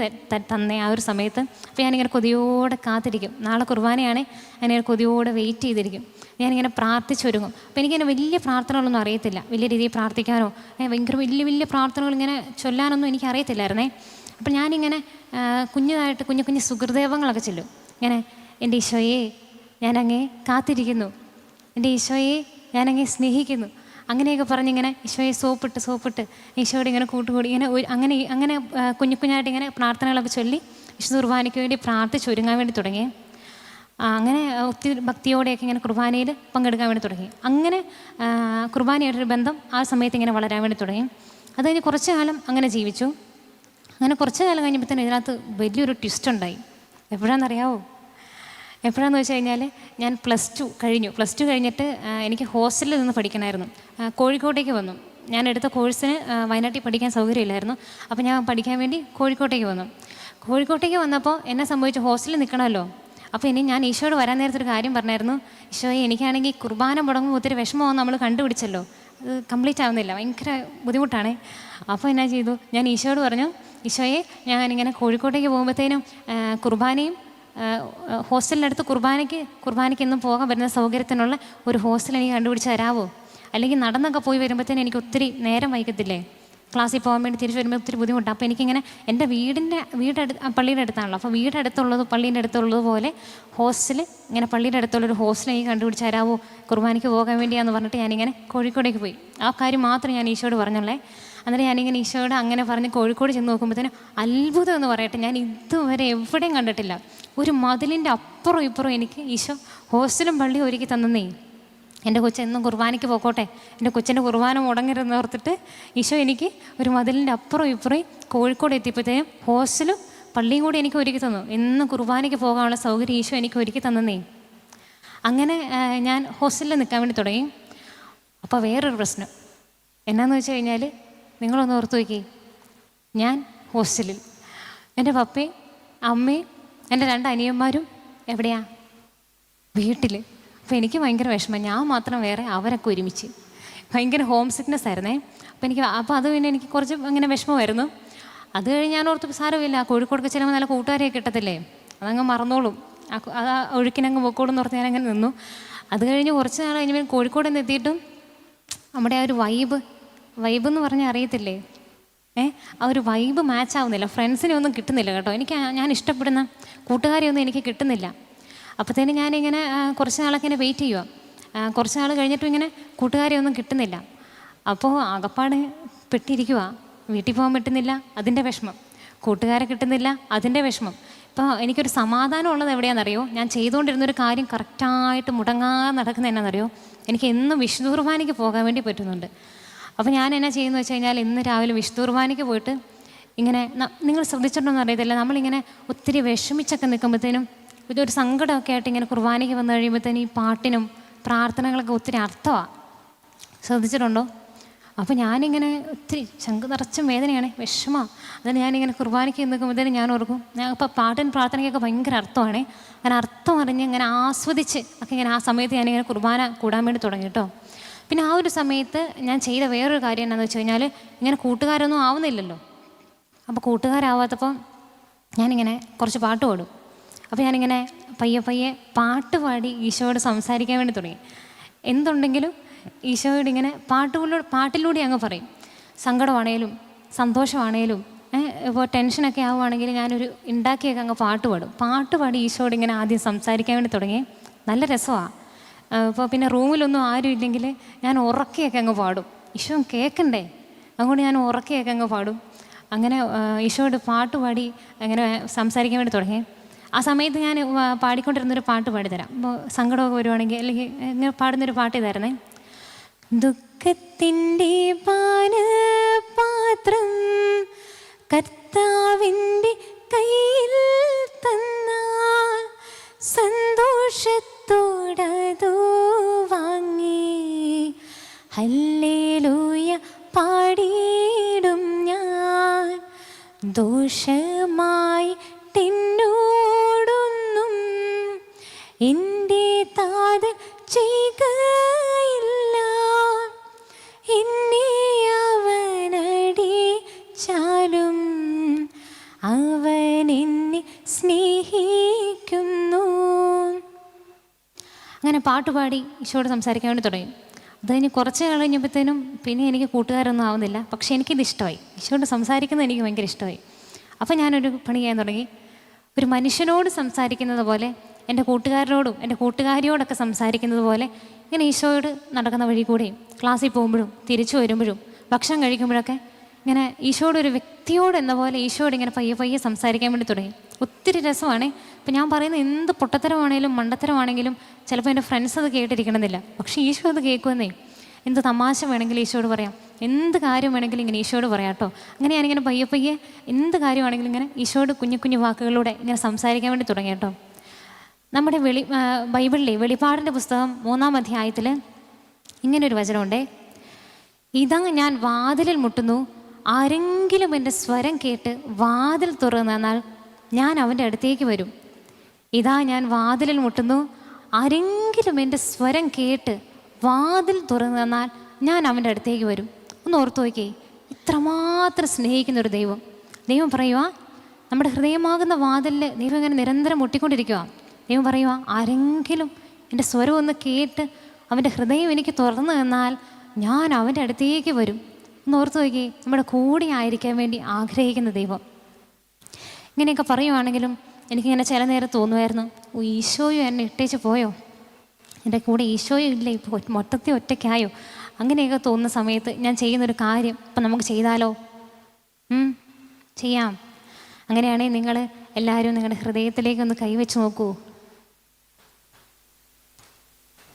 തന്നേ ആ ഒരു സമയത്ത്. അപ്പോൾ ഞാനിങ്ങനെ കൊതിയോടെ കാത്തിരിക്കും. നാളെ കുർബാനയാണ്, ഞാനിങ്ങനെ കൊതിയോടെ വെയിറ്റ് ചെയ്തിരിക്കും. ഞാനിങ്ങനെ പ്രാർത്ഥിച്ചൊരുങ്ങും. അപ്പോൾ എനിക്കിങ്ങനെ വലിയ പ്രാർത്ഥനകളൊന്നും അറിയത്തില്ല, വലിയ രീതിയിൽ പ്രാർത്ഥിക്കാനോ ഭയങ്കര വലിയ പ്രാർത്ഥനകൾ ഇങ്ങനെ ചൊല്ലാനൊന്നും എനിക്ക് അറിയത്തില്ലായിരുന്നേ. അപ്പോൾ ഞാനിങ്ങനെ കുഞ്ഞായിട്ട് കുഞ്ഞു സുഹൃദേവങ്ങളൊക്കെ ചൊല്ലും. ഇങ്ങനെ എൻ്റെ ഈശോയെ ഞാനങ്ങേ കാത്തിരിക്കുന്നു, എൻ്റെ ഈശോയെ ഞാനങ്ങേ സ്നേഹിക്കുന്നു, അങ്ങനെയൊക്കെ പറഞ്ഞിങ്ങനെ ഈശോയെ സോപ്പിട്ട് ഈശോയോട് ഇങ്ങനെ കൂട്ടുകൂടി അങ്ങനെ കുഞ്ഞായിട്ട് ഇങ്ങനെ പ്രാർത്ഥനകളൊക്കെ ചൊല്ലി വിശുദ്ധ കുർബാനയ്ക്ക് വേണ്ടി പ്രാർത്ഥിച്ചൊരുങ്ങാൻ വേണ്ടി തുടങ്ങി. അങ്ങനെ ഒത്തിരി ഭക്തിയോടെയൊക്കെ ഇങ്ങനെ കുർബാനയിൽ പങ്കെടുക്കാൻ വേണ്ടി തുടങ്ങി. അങ്ങനെ കുർബാനയായിട്ടൊരു ബന്ധം ആ സമയത്ത് ഇങ്ങനെ വളരാൻ വേണ്ടി തുടങ്ങി. അത് കഴിഞ്ഞ് കുറച്ച് കാലം അങ്ങനെ ജീവിച്ചു. അങ്ങനെ കുറച്ച് കാലം കഴിഞ്ഞപ്പോഴത്തേനും ഇതിനകത്ത് വലിയൊരു ട്വിസ്റ്റ് ഉണ്ടായി. എപ്പോഴാണെന്നറിയാവോ? എപ്പോഴാണെന്ന് വെച്ച് കഴിഞ്ഞാൽ ഞാൻ പ്ലസ് ടു കഴിഞ്ഞിട്ട് എനിക്ക് ഹോസ്റ്റലിൽ നിന്ന് പഠിക്കണമായിരുന്നു. കോഴിക്കോട്ടേക്ക് വന്നു. ഞാൻ എടുത്ത കോഴ്സിന് വയനാട്ടിൽ പഠിക്കാൻ സൗകര്യമില്ലായിരുന്നു. അപ്പോൾ ഞാൻ പഠിക്കാൻ വേണ്ടി കോഴിക്കോട്ടേക്ക് വന്നപ്പോൾ എന്നെ സംഭവിച്ചു, ഹോസ്റ്റലിൽ നിൽക്കണമല്ലോ. അപ്പോൾ ഇനി ഞാൻ ഈശോയോട് വരാൻ നേരത്തൊരു കാര്യം പറഞ്ഞായിരുന്നു, ഈശോയെ എനിക്കാണെങ്കിൽ കുർബാന മുടങ്ങുമ്പോൾ ഒത്തിരി വിഷമമാകും, നമ്മൾ കണ്ടുപിടിച്ചല്ലോ, അത് കംപ്ലീറ്റ് ആവുന്നില്ല, ഭയങ്കര ബുദ്ധിമുട്ടാണ്. അപ്പോൾ എന്നാ ചെയ്തു, ഞാൻ ഈശോയോട് പറഞ്ഞു, ഈശോയെ ഞാനിങ്ങനെ കോഴിക്കോട്ടേക്ക് പോകുമ്പോഴത്തേനും കുർബാനയും ഹോസ്റ്റലിനടുത്ത് കുർബാനയ്ക്ക് എന്നും പോകാൻ വരുന്ന സൗകര്യത്തിനുള്ള ഒരു ഹോസ്റ്റൽ എനിക്ക് കണ്ടുപിടിച്ച് തരാമോ? അല്ലെങ്കിൽ നടന്നൊക്കെ പോയി വരുമ്പോഴത്തേനും എനിക്ക് ഒത്തിരി നേരം വൈകത്തില്ലേ, ക്ലാസ്സിൽ പോകാൻ വേണ്ടി തിരിച്ച് വരുമ്പോൾ ഒത്തിരി ബുദ്ധിമുട്ടാണ്. അപ്പോൾ എനിക്കിങ്ങനെ എൻ്റെ പള്ളിയുടെ അടുത്താണല്ലോ, അപ്പോൾ പള്ളീൻ്റെ അടുത്തുള്ളതുപോലെ ഹോസ്റ്റൽ, ഇങ്ങനെ പള്ളിയുടെ അടുത്തുള്ളൊരു ഹോസ്റ്റൽ എനിക്ക് കണ്ടുപിടിച്ച് തരാമോ, കുർബാനയ്ക്ക് പോകാൻ വേണ്ടിയാന്ന് പറഞ്ഞിട്ട് ഞാനിങ്ങനെ കോഴിക്കോടേക്ക് പോയി. ആ കാര്യം മാത്രം ഞാൻ ഈശോയോട് പറഞ്ഞുള്ളേ. അന്നേരം ഞാനിങ്ങനെ ഈശോയോട് അങ്ങനെ പറഞ്ഞ് കോഴിക്കോട് ചെന്ന് നോക്കുമ്പോഴത്തേനും അത്ഭുതം എന്ന് പറയട്ടെ, ഞാൻ ഇതുവരെ എവിടെയും കണ്ടിട്ടില്ല, ഒരു മതിലിൻ്റെ അപ്പുറം ഇപ്പുറം എനിക്ക് ഈശോ ഹോസ്റ്റലും പള്ളിയും ഒരുക്കി തന്നേ. എൻ്റെ കൊച്ചെന്നും കുർബാനയ്ക്ക് പോയിക്കോട്ടെ, എൻ്റെ കൊച്ചിൻ്റെ കുർബാന മുടങ്ങരുതെന്ന് ഓർത്തിട്ട് ഈശോ എനിക്ക് ഒരു മതിലിൻ്റെ അപ്പുറം ഇപ്പുറം കോഴിക്കോട് എത്തിയപ്പോഴത്തേനും ഹോസ്റ്റലും പള്ളിയും കൂടി എനിക്ക് ഒരുക്കി തന്നു. എന്നും കുർബാനയ്ക്ക് പോകാനുള്ള സൗകര്യം ഈശോ എനിക്ക് ഒരുക്കി തന്നേ. അങ്ങനെ ഞാൻ ഹോസ്റ്റലിൽ നിൽക്കാൻ വേണ്ടി തുടങ്ങി. അപ്പോൾ വേറൊരു പ്രശ്നം എന്നാന്ന് വെച്ച് കഴിഞ്ഞാൽ, നിങ്ങളൊന്ന് ഓർത്ത് നോക്കി, ഞാൻ ഹോസ്റ്റലിൽ, എൻ്റെ പപ്പയും അമ്മയും എൻ്റെ 2 അനിയന്മാരും എവിടെയാ? വീട്ടിൽ. അപ്പോൾ എനിക്ക് ഭയങ്കര വിഷമം, ഞാൻ മാത്രം വേറെ, അവരൊക്കെ ഒരുമിച്ച്. ഭയങ്കര ഹോം സിക്നെസ് ആയിരുന്നേ. അപ്പോൾ അത് പിന്നെ എനിക്ക് കുറച്ച് അങ്ങനെ വിഷമമായിരുന്നു. അത് കഴിഞ്ഞ് ഞാൻ ഓർത്ത് സാരമില്ല, കോഴിക്കോടൊക്കെ ചെല്ലുമ്പോൾ നല്ല കൂട്ടുകാരെയൊക്കെ കിട്ടത്തില്ലേ, അതങ്ങ് മറന്നോളും, അത് ഒഴുക്കിനങ്ങ് പൊക്കോളും എന്ന് ഓർത്ത് ഞാനങ്ങനെ നിന്നു. അത് കഴിഞ്ഞ് കുറച്ച് നാൾ കഴിഞ്ഞ് കോഴിക്കോട് നിന്ന് എത്തിയിട്ടും നമ്മുടെ ആ ഒരു വൈബ് എന്ന് പറഞ്ഞാൽ അറിയത്തില്ലേ, ആ ഒരു വൈബ് മാച്ച് ആവുന്നില്ല, ഫ്രണ്ട്സിനെ ഒന്നും കിട്ടുന്നില്ല കേട്ടോ. ഞാൻ ഇഷ്ടപ്പെടുന്ന കൂട്ടുകാരെ ഒന്നും എനിക്ക് കിട്ടുന്നില്ല. അപ്പോഴത്തേനും ഞാനിങ്ങനെ കുറച്ച് നാളൊക്കെ ഇങ്ങനെ വെയിറ്റ് ചെയ്യുക. കുറച്ച് നാൾ കഴിഞ്ഞിട്ടും ഇങ്ങനെ കൂട്ടുകാരെ ഒന്നും കിട്ടുന്നില്ല. അപ്പോൾ ആകപ്പാട് പെട്ടിരിക്കുക. വീട്ടിൽ പോകാൻ പറ്റുന്നില്ല, അതിൻ്റെ വിഷമം. കൂട്ടുകാരെ കിട്ടുന്നില്ല, അതിൻ്റെ വിഷമം. ഇപ്പോൾ എനിക്കൊരു സമാധാനം ഉള്ളത് എവിടെയാണെന്നറിയോ? ഞാൻ ചെയ്തുകൊണ്ടിരുന്നൊരു കാര്യം കറക്റ്റായിട്ട് മുടങ്ങാതെ നടക്കുന്ന എന്നാണെന്നറിയോ? എനിക്ക് എന്നും വിശുദ്ധ കുർബാനയ്ക്ക് പോകാൻ വേണ്ടി പറ്റുന്നുണ്ട്. അപ്പോൾ ഞാൻ എന്നാ ചെയ്യുന്നത് വെച്ച് കഴിഞ്ഞാൽ, ഇന്ന് രാവിലെ വിശുദ്ധ കുർബാനയ്ക്ക് പോയിട്ട് ഇങ്ങനെ, നിങ്ങൾ ശ്രദ്ധിച്ചിട്ടുണ്ടോയെന്ന് അറിയത്തില്ല, നമ്മളിങ്ങനെ ഒത്തിരി വിഷമിച്ചൊക്കെ നിൽക്കുമ്പോഴത്തേനും ഇതൊരു സങ്കടമൊക്കെ ആയിട്ട് ഇങ്ങനെ കുർബാനയ്ക്ക് വന്നു കഴിയുമ്പോഴത്തേനും ഈ പാട്ടിനും പ്രാർത്ഥനകളൊക്കെ ഒത്തിരി അർത്ഥമാണ്. ശ്രദ്ധിച്ചിട്ടുണ്ടോ? അപ്പോൾ ഞാനിങ്ങനെ ഒത്തിരി ചങ്ക് നിറച്ചും വേദനയാണ്, വിഷമമാണ്. അതിന് ഞാനിങ്ങനെ കുർബാനയ്ക്ക് നിൽക്കുമ്പോഴത്തേനും ഞാൻ ഓർക്കും, ഞാൻ ഇപ്പോൾ പാട്ടിനും പ്രാർത്ഥനയ്ക്കൊക്കെ ഭയങ്കര അർത്ഥമാണ്. അങ്ങനെ അർത്ഥം അറിഞ്ഞ് ഇങ്ങനെ ആസ്വദിച്ച് ഒക്കെ ഇങ്ങനെ ആ സമയത്ത് ഞാനിങ്ങനെ കുർബാന കൂടാൻ വേണ്ടി തുടങ്ങി കേട്ടോ. പിന്നെ ആ ഒരു സമയത്ത് ഞാൻ ചെയ്ത വേറൊരു കാര്യം എന്താണെന്ന് വെച്ച് കഴിഞ്ഞാൽ, ഇങ്ങനെ കൂട്ടുകാരൊന്നും ആവുന്നില്ലല്ലോ. അപ്പോൾ കൂട്ടുകാരാവാത്തപ്പം ഞാനിങ്ങനെ കുറച്ച് പാട്ട് പാടും. അപ്പോൾ ഞാനിങ്ങനെ പയ്യെ പാട്ട് പാടി ഈശോയോട് സംസാരിക്കാൻ വേണ്ടി തുടങ്ങി. എന്തുണ്ടെങ്കിലും ഈശോയോട് ഇങ്ങനെ പാട്ടിലൂടെ അങ്ങ് പറയും. സങ്കടമാണേലും സന്തോഷമാണേലും ഇപ്പോൾ ടെൻഷനൊക്കെ ആവുകയാണെങ്കിൽ ഞാനൊരു ഉണ്ടാക്കിയൊക്കെ അങ്ങ് പാട്ട് പാടി ഈശോയോട് ഇങ്ങനെ ആദ്യം സംസാരിക്കാൻ വേണ്ടി തുടങ്ങി. നല്ല രസമാണ്. ഇപ്പോൾ പിന്നെ റൂമിലൊന്നും ആരും ഇല്ലെങ്കിൽ ഞാൻ ഉറക്കെയൊക്കെ അങ്ങ് പാടും. ഈശോ കേൾക്കണ്ടേ, അതുകൊണ്ട് ഞാൻ ഉറക്കെയൊക്കെ അങ്ങ് പാടും. അങ്ങനെ ഈശോയോട് പാടി അങ്ങനെ സംസാരിക്കാൻ വേണ്ടി തുടങ്ങി. ആ സമയത്ത് ഞാൻ പാടിക്കൊണ്ടിരുന്നൊരു പാട്ട് പാടിത്തരാം. ഇപ്പോൾ സങ്കടമൊക്കെ വരുവാണെങ്കിൽ അല്ലെങ്കിൽ ഇങ്ങനെ പാടുന്നൊരു പാട്ട് ഇതായിരുന്നേ. ദുഃഖത്തിൻ്റെ പാനപാത്രം കർത്താവിൻ്റെ കയ്യിൽ തന്നാൽ സന്തോഷത്തോടതു വാങ്ങി ഹല്ലേലൂയ പാടിയിടും ഞാൻ. ദോഷമായി എന്നോടൊന്നും എൻ്റെ താത് ചെയ്യുകയില്ല. എന്നെ അവനടിച്ചാലും അവൻ എന്നെ സ്നേഹിക്കുന്നു. അങ്ങനെ പാട്ടുപാടി ഈശോയോട് സംസാരിക്കാൻ വേണ്ടി തുടങ്ങി. അത് കഴിഞ്ഞ് കുറച്ച് കഴിഞ്ഞപ്പോഴത്തേനും പിന്നെ എനിക്ക് കൂട്ടുകാരൊന്നും ആവുന്നില്ല. പക്ഷേ എനിക്കിത് ഇഷ്ടമായി, ഈശോയോട് സംസാരിക്കുന്നത് എനിക്ക് ഭയങ്കര ഇഷ്ടമായി. അപ്പോൾ ഞാനൊരു പണി ചെയ്യാൻ തുടങ്ങി. ഒരു മനുഷ്യനോട് സംസാരിക്കുന്നത് പോലെ എൻ്റെ കൂട്ടുകാരോടും എൻ്റെ കൂട്ടുകാരിയോടൊക്കെ സംസാരിക്കുന്നത് പോലെ ഇങ്ങനെ ഈശോയോട് നടക്കുന്ന വഴി കൂടെയും ക്ലാസ്സിൽ പോകുമ്പോഴും തിരിച്ചു വരുമ്പോഴും ഭക്ഷണം കഴിക്കുമ്പോഴൊക്കെ ഇങ്ങനെ ഈശോയോട് ഒരു വ്യക്തിയോട് എന്ന പോലെ ഈശോയോട് ഇങ്ങനെ പയ്യെ സംസാരിക്കാൻ വേണ്ടി തുടങ്ങി. ഒത്തിരി രസമാണ്. ഇപ്പം ഞാൻ പറയുന്ന എന്ത് പൊട്ടത്തരമാണെങ്കിലും മണ്ടത്തരമാണെങ്കിലും ചിലപ്പോൾ എൻ്റെ ഫ്രണ്ട്സ് അത് കേട്ടിരിക്കണമെന്നില്ല, പക്ഷേ ഈശോ അത് കേൾക്കുമെന്നേ. എന്ത് തമാശ വേണമെങ്കിലും ഈശോയോട് പറയാം, എന്ത് കാര്യം വേണമെങ്കിലും ഇങ്ങനെ ഈശോയോട് പറയാം കേട്ടോ. അങ്ങനെ ഞാനിങ്ങനെ പയ്യെ എന്ത് കാര്യമാണെങ്കിലും ഇങ്ങനെ ഈശോയോട് കുഞ്ഞു വാക്കുകളിലൂടെ ഇങ്ങനെ സംസാരിക്കാൻ വേണ്ടി തുടങ്ങി കേട്ടോ. നമ്മുടെ ബൈബിളിലെ വെളിപ്പാടിൻ്റെ പുസ്തകം 3-ാം അധ്യായത്തിൽ ഇങ്ങനൊരു വചനമുണ്ടേ. ഇതാ ഞാൻ വാതിലിൽ മുട്ടുന്നു, ആരെങ്കിലും എൻ്റെ സ്വരം കേട്ട് വാതിൽ തുറന്നാൽ ഞാൻ അവൻ്റെ അടുത്തേക്ക് വരും. ഇതാ ഞാൻ വാതിലിൽ മുട്ടുന്നു, ആരെങ്കിലും എൻ്റെ സ്വരം കേട്ട് വാതിൽ തുറന്നു തന്നാൽ ഞാൻ അവൻ്റെ അടുത്തേക്ക് വരും. ഒന്ന് ഓർത്തു നോക്കിയേ, ഇത്രമാത്രം സ്നേഹിക്കുന്നൊരു ദൈവം പറയുക, നമ്മുടെ ഹൃദയമാകുന്ന വാതിലിൽ ദൈവം ഇങ്ങനെ നിരന്തരം മുട്ടിക്കൊണ്ടിരിക്കുക. ദൈവം പറയുക, ആരെങ്കിലും എൻ്റെ സ്വരം ഒന്ന് കേട്ട് അവൻ്റെ ഹൃദയം എനിക്ക് തുറന്നു തന്നാൽ ഞാൻ അവൻ്റെ അടുത്തേക്ക് വരും. ഒന്ന് ഓർത്തു നോക്കിയേ, നമ്മുടെ കൂടെ ആയിരിക്കാൻ വേണ്ടി ആഗ്രഹിക്കുന്ന ദൈവം. ഇങ്ങനെയൊക്കെ പറയുവാണെങ്കിലും എനിക്കിങ്ങനെ ചില നേരം തോന്നുമായിരുന്നു, ഈശോയും എന്നെ ഇട്ടേച്ച് പോയോ, എൻ്റെ കൂടെ ഈശോയും ഇല്ല, ഇപ്പോൾ മൊത്തത്തിൽ ഒറ്റയ്ക്കായോ. അങ്ങനെയൊക്കെ തോന്നുന്ന സമയത്ത് ഞാൻ ചെയ്യുന്നൊരു കാര്യം ഇപ്പം നമുക്ക് ചെയ്താലോ? ചെയ്യാം. അങ്ങനെയാണെങ്കിൽ നിങ്ങൾ എല്ലാവരും നിങ്ങളുടെ ഹൃദയത്തിലേക്കൊന്ന് കൈവച്ച് നോക്കൂ.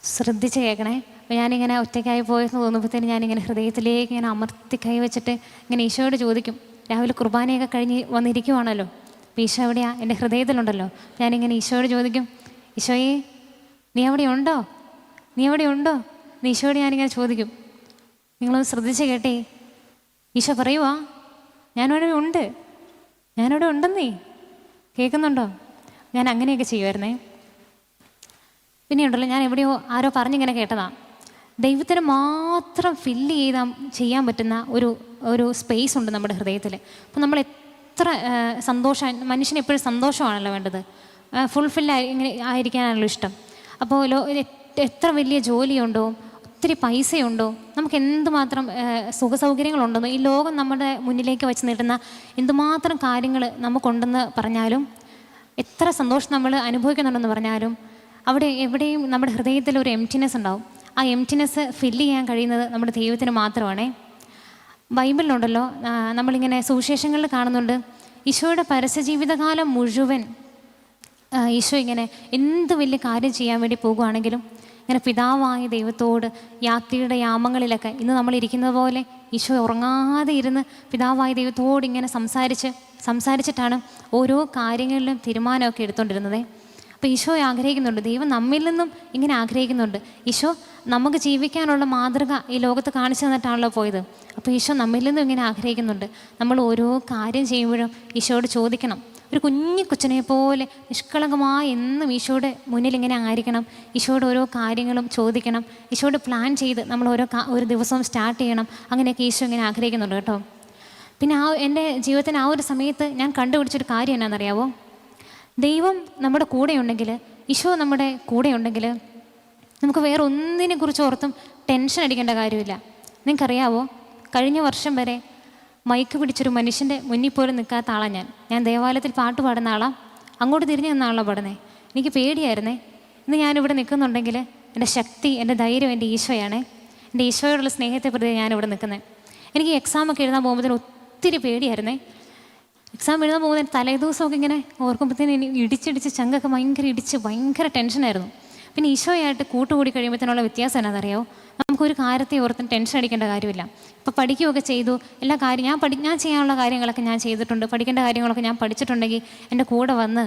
ശ്രദ്ധിച്ച് കേൾക്കണേ. അപ്പോൾ ഞാനിങ്ങനെ ഒറ്റയ്ക്കായി പോയെന്ന് തോന്നുമ്പോഴത്തേന് ഞാനിങ്ങനെ ഹൃദയത്തിലേക്ക് ഇങ്ങനെ അമർത്തി കൈവച്ചിട്ട് ഇങ്ങനെ ഈശോയോട് ചോദിക്കും. രാവിലെ കുർബാനയൊക്കെ കഴിഞ്ഞ് വന്നിരിക്കുവാണല്ലോ, അപ്പോൾ ഈശോ എവിടെയാ? എൻ്റെ ഹൃദയത്തിലുണ്ടല്ലോ. ഞാനിങ്ങനെ ഈശോയോട് ചോദിക്കും, ഈശോയെ നീ അവിടെ ഉണ്ടോ, നീ അവിടെ ഉണ്ടോ എന്ന് ഈശോയോട് ഞാനിങ്ങനെ ചോദിക്കും. നിങ്ങളൊന്ന് ശ്രദ്ധിച്ച് കേട്ടേ. ഈശോ പറയുവാ, ഞാനവിടെ ഉണ്ട്, ഞാനവിടെ ഉണ്ടെന്നേ. കേൾക്കുന്നുണ്ടോ? ഞാൻ അങ്ങനെയൊക്കെ ചെയ്യുമായിരുന്നേ. പിന്നെയുണ്ടല്ലോ, ഞാൻ എവിടെയോ ആരോ പറഞ്ഞിങ്ങനെ കേട്ടതാണ്, ദൈവത്തിന് മാത്രം ചെയ്യാൻ പറ്റുന്ന ഒരു സ്പേസ് ഉണ്ട് നമ്മുടെ ഹൃദയത്തിൽ. അപ്പം നമ്മൾ എത്ര മനുഷ്യന് എപ്പോഴും സന്തോഷമാണല്ലോ വേണ്ടത്, ഫുൾഫിൽ ഇങ്ങനെ ആയിരിക്കാനാണല്ലോ ഇഷ്ടം. അപ്പോൾ എത്ര വലിയ ജോലിയുണ്ടോ, ഒത്തിരി പൈസയുണ്ടോ, നമുക്ക് എന്തുമാത്രം സുഖസൗകര്യങ്ങളുണ്ടെന്നോ, ഈ ലോകം നമ്മുടെ മുന്നിലേക്ക് വെച്ച് നീട്ടുന്ന എന്തുമാത്രം കാര്യങ്ങൾ നമുക്കുണ്ടെന്ന് പറഞ്ഞാലും, എത്ര സന്തോഷം നമ്മൾ അനുഭവിക്കുന്നുണ്ടെന്ന് പറഞ്ഞാലും, അവിടെ എവിടെയും നമ്മുടെ ഹൃദയത്തിൽ ഒരു എംപ്റ്റിനെസ് ഉണ്ടാവും. ആ എംപ്റ്റിനെസ് ഫില്ല് ചെയ്യാൻ കഴിയുന്നത് നമ്മുടെ ദൈവത്തിന് മാത്രമാണേ. ബൈബിളിലുണ്ടല്ലോ, നമ്മളിങ്ങനെ സുവിശേഷങ്ങളിൽ കാണുന്നുണ്ട്, ഈശോയുടെ പരസ്യജീവിതകാലം മുഴുവൻ ഈശോ ഇങ്ങനെ എന്ത് വലിയ കാര്യം ചെയ്യാൻ വേണ്ടി പോകുകയാണെങ്കിലും ഇങ്ങനെ പിതാവായ ദൈവത്തോട് യാത്രയുടെ യാമങ്ങളിലൊക്കെ ഇന്ന് നമ്മളിരിക്കുന്നത് പോലെ ഈശോ ഉറങ്ങാതെ ഇരുന്ന് പിതാവായ ദൈവത്തോട് ഇങ്ങനെ സംസാരിച്ചിട്ടാണ് ഓരോ കാര്യങ്ങളിലും തീരുമാനമൊക്കെ എടുത്തുകൊണ്ടിരുന്നത്. അപ്പോൾ ഈശോ ആഗ്രഹിക്കുന്നുണ്ട്, ദൈവം നമ്മിൽ നിന്നും ഇങ്ങനെ ആഗ്രഹിക്കുന്നുണ്ട്. ഈശോ നമുക്ക് ജീവിക്കാനുള്ള മാതൃക ഈ ലോകത്ത് കാണിച്ചു തന്നിട്ടാണല്ലോ പോയത്. അപ്പോൾ ഈശോ നമ്മിൽ നിന്നും ഇങ്ങനെ ആഗ്രഹിക്കുന്നുണ്ട്. നമ്മൾ ഓരോ കാര്യം ചെയ്യുമ്പോഴും ഈശോയോട് ചോദിക്കണം. ഒരു കുഞ്ഞു കൊച്ചിനെ പോലെ നിഷ്കളങ്കമായി എന്നും ഈശോയുടെ മുന്നിൽ ഇങ്ങനെ ആയിരിക്കണം. ഈശോയുടെ ഓരോ കാര്യങ്ങളും ചോദിക്കണം. ഈശോയുടെ പ്ലാൻ ചെയ്ത് നമ്മൾ ഒരു ദിവസവും സ്റ്റാർട്ട് ചെയ്യണം. അങ്ങനെയൊക്കെ ഈശോ ഇങ്ങനെ ആഗ്രഹിക്കുന്നുണ്ട് കേട്ടോ. പിന്നെ എൻ്റെ ജീവിതത്തിന് ആ ഒരു സമയത്ത് ഞാൻ കണ്ടുപിടിച്ചൊരു കാര്യം എന്നാണെന്നറിയാവോ? ദൈവം നമ്മുടെ കൂടെയുണ്ടെങ്കിൽ, ഈശോ നമ്മുടെ കൂടെയുണ്ടെങ്കിൽ നമുക്ക് വേറെ ഒന്നിനെക്കുറിച്ച് ഓർത്തും ടെൻഷൻ അടിക്കേണ്ട കാര്യമില്ല. നിങ്ങൾക്കറിയാവോ, കഴിഞ്ഞ വർഷം വരെ മൈക്ക് പിടിച്ചൊരു മനുഷ്യൻ്റെ മുന്നിൽ പോലും നിൽക്കാത്ത ആളാണ് ഞാൻ ദേവാലയത്തിൽ പാട്ട് പാടുന്ന ആളാണ്. അങ്ങോട്ട് തിരിഞ്ഞു നിന്ന ആളാണ് പാടുന്നത്. എനിക്ക് പേടിയായിരുന്നേ. ഇന്ന് ഞാനിവിടെ നിൽക്കുന്നുണ്ടെങ്കിൽ എൻ്റെ ശക്തി, എൻ്റെ ധൈര്യം എൻ്റെ ഈശോയാണ്. എൻ്റെ ഈശോയോടുള്ള സ്നേഹത്തെ പ്രതി ഞാനിവിടെ നിൽക്കുന്നത്. എനിക്ക് എക്സാമൊക്കെ എഴുതാൻ പോകുമ്പോഴത്തേന് ഒത്തിരി പേടിയായിരുന്നേ. എക്സാം എഴുതാൻ പോകുന്നതിന് തലേദിവസമൊക്കെ ഇങ്ങനെ ഓർക്കുമ്പോഴത്തേന് ഇടിച്ചിടിച്ച് ചങ്കൊക്കെ ഭയങ്കര ടെൻഷനായിരുന്നു. പിന്നെ ഈശോയായിട്ട് കൂട്ടുകൂടി കഴിയുമ്പോഴത്തേനുള്ള വ്യത്യാസം എന്നാണെന്നറിയാമോ? നമുക്കൊരു കാര്യത്തെ ഓർത്തും ടെൻഷൻ അടിക്കേണ്ട കാര്യമില്ല. ഇപ്പോൾ പഠിക്കുകയൊക്കെ ചെയ്തു, എല്ലാ കാര്യം ഞാൻ ചെയ്യാനുള്ള കാര്യങ്ങളൊക്കെ ഞാൻ ചെയ്തിട്ടുണ്ട്. പഠിക്കേണ്ട കാര്യങ്ങളൊക്കെ ഞാൻ പഠിച്ചിട്ടുണ്ടെങ്കിൽ എൻ്റെ കൂടെ വന്ന്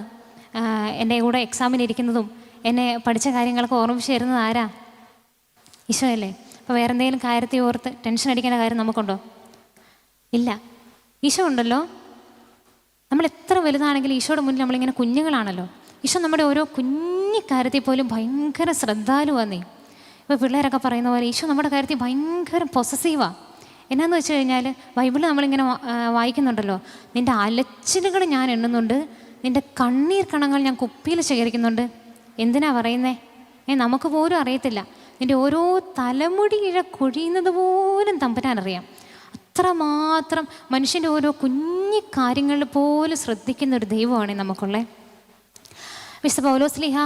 എൻ്റെ കൂടെ എക്സാമിനിരിക്കുന്നതും എന്നെ പഠിച്ച കാര്യങ്ങളൊക്കെ ഓർമ്മിച്ച് തരുന്നത് ആരാ? ഈശോയല്ലേ. അപ്പോൾ വേറെ എന്തെങ്കിലും കാര്യത്തെ ഓർത്ത് ടെൻഷൻ അടിക്കേണ്ട കാര്യം നമുക്കുണ്ടോ? ഇല്ല. ഈശോ ഉണ്ടല്ലോ. നമ്മൾ എത്ര വലുതാണെങ്കിലും ഈശോയുടെ മുന്നിൽ നമ്മളിങ്ങനെ കുഞ്ഞുങ്ങളാണല്ലോ. ഈശോ നമ്മുടെ ഓരോ കുഞ്ഞു കാര്യത്തിൽ പോലും ഭയങ്കര ശ്രദ്ധാലുവാന്നേ. ഇപ്പോൾ പിള്ളേരൊക്കെ പറയുന്ന പോലെ ഈശോ നമ്മുടെ കാര്യത്തിൽ ഭയങ്കര പൊസസീവാണ്. എന്നാന്ന് വെച്ച് കഴിഞ്ഞാൽ ബൈബിളിൽ നമ്മളിങ്ങനെ വായിക്കുന്നുണ്ടല്ലോ, നിൻ്റെ അലച്ചിലുകൾ ഞാൻ എണ്ണുന്നുണ്ട്, നിൻ്റെ കണ്ണീർ കണങ്ങൾ ഞാൻ കുപ്പിയിൽ ശേഖരിക്കുന്നുണ്ട്. എന്തിനാ പറയുന്നേ? നമുക്ക് പോലും അറിയത്തില്ല. നിൻ്റെ ഓരോ തലമുടി ഇഴ കൊഴിയുന്നത് പോലും തമ്പുരാനറിയാം. അത്രമാത്രം മനുഷ്യൻ്റെ ഓരോ കുഞ്ഞു കാര്യങ്ങളിൽ പോലും ശ്രദ്ധിക്കുന്ന ഒരു ദൈവമാണ് നമുക്കുള്ളത്. വിശുദ്ധ പൗലോസ്ലീഹ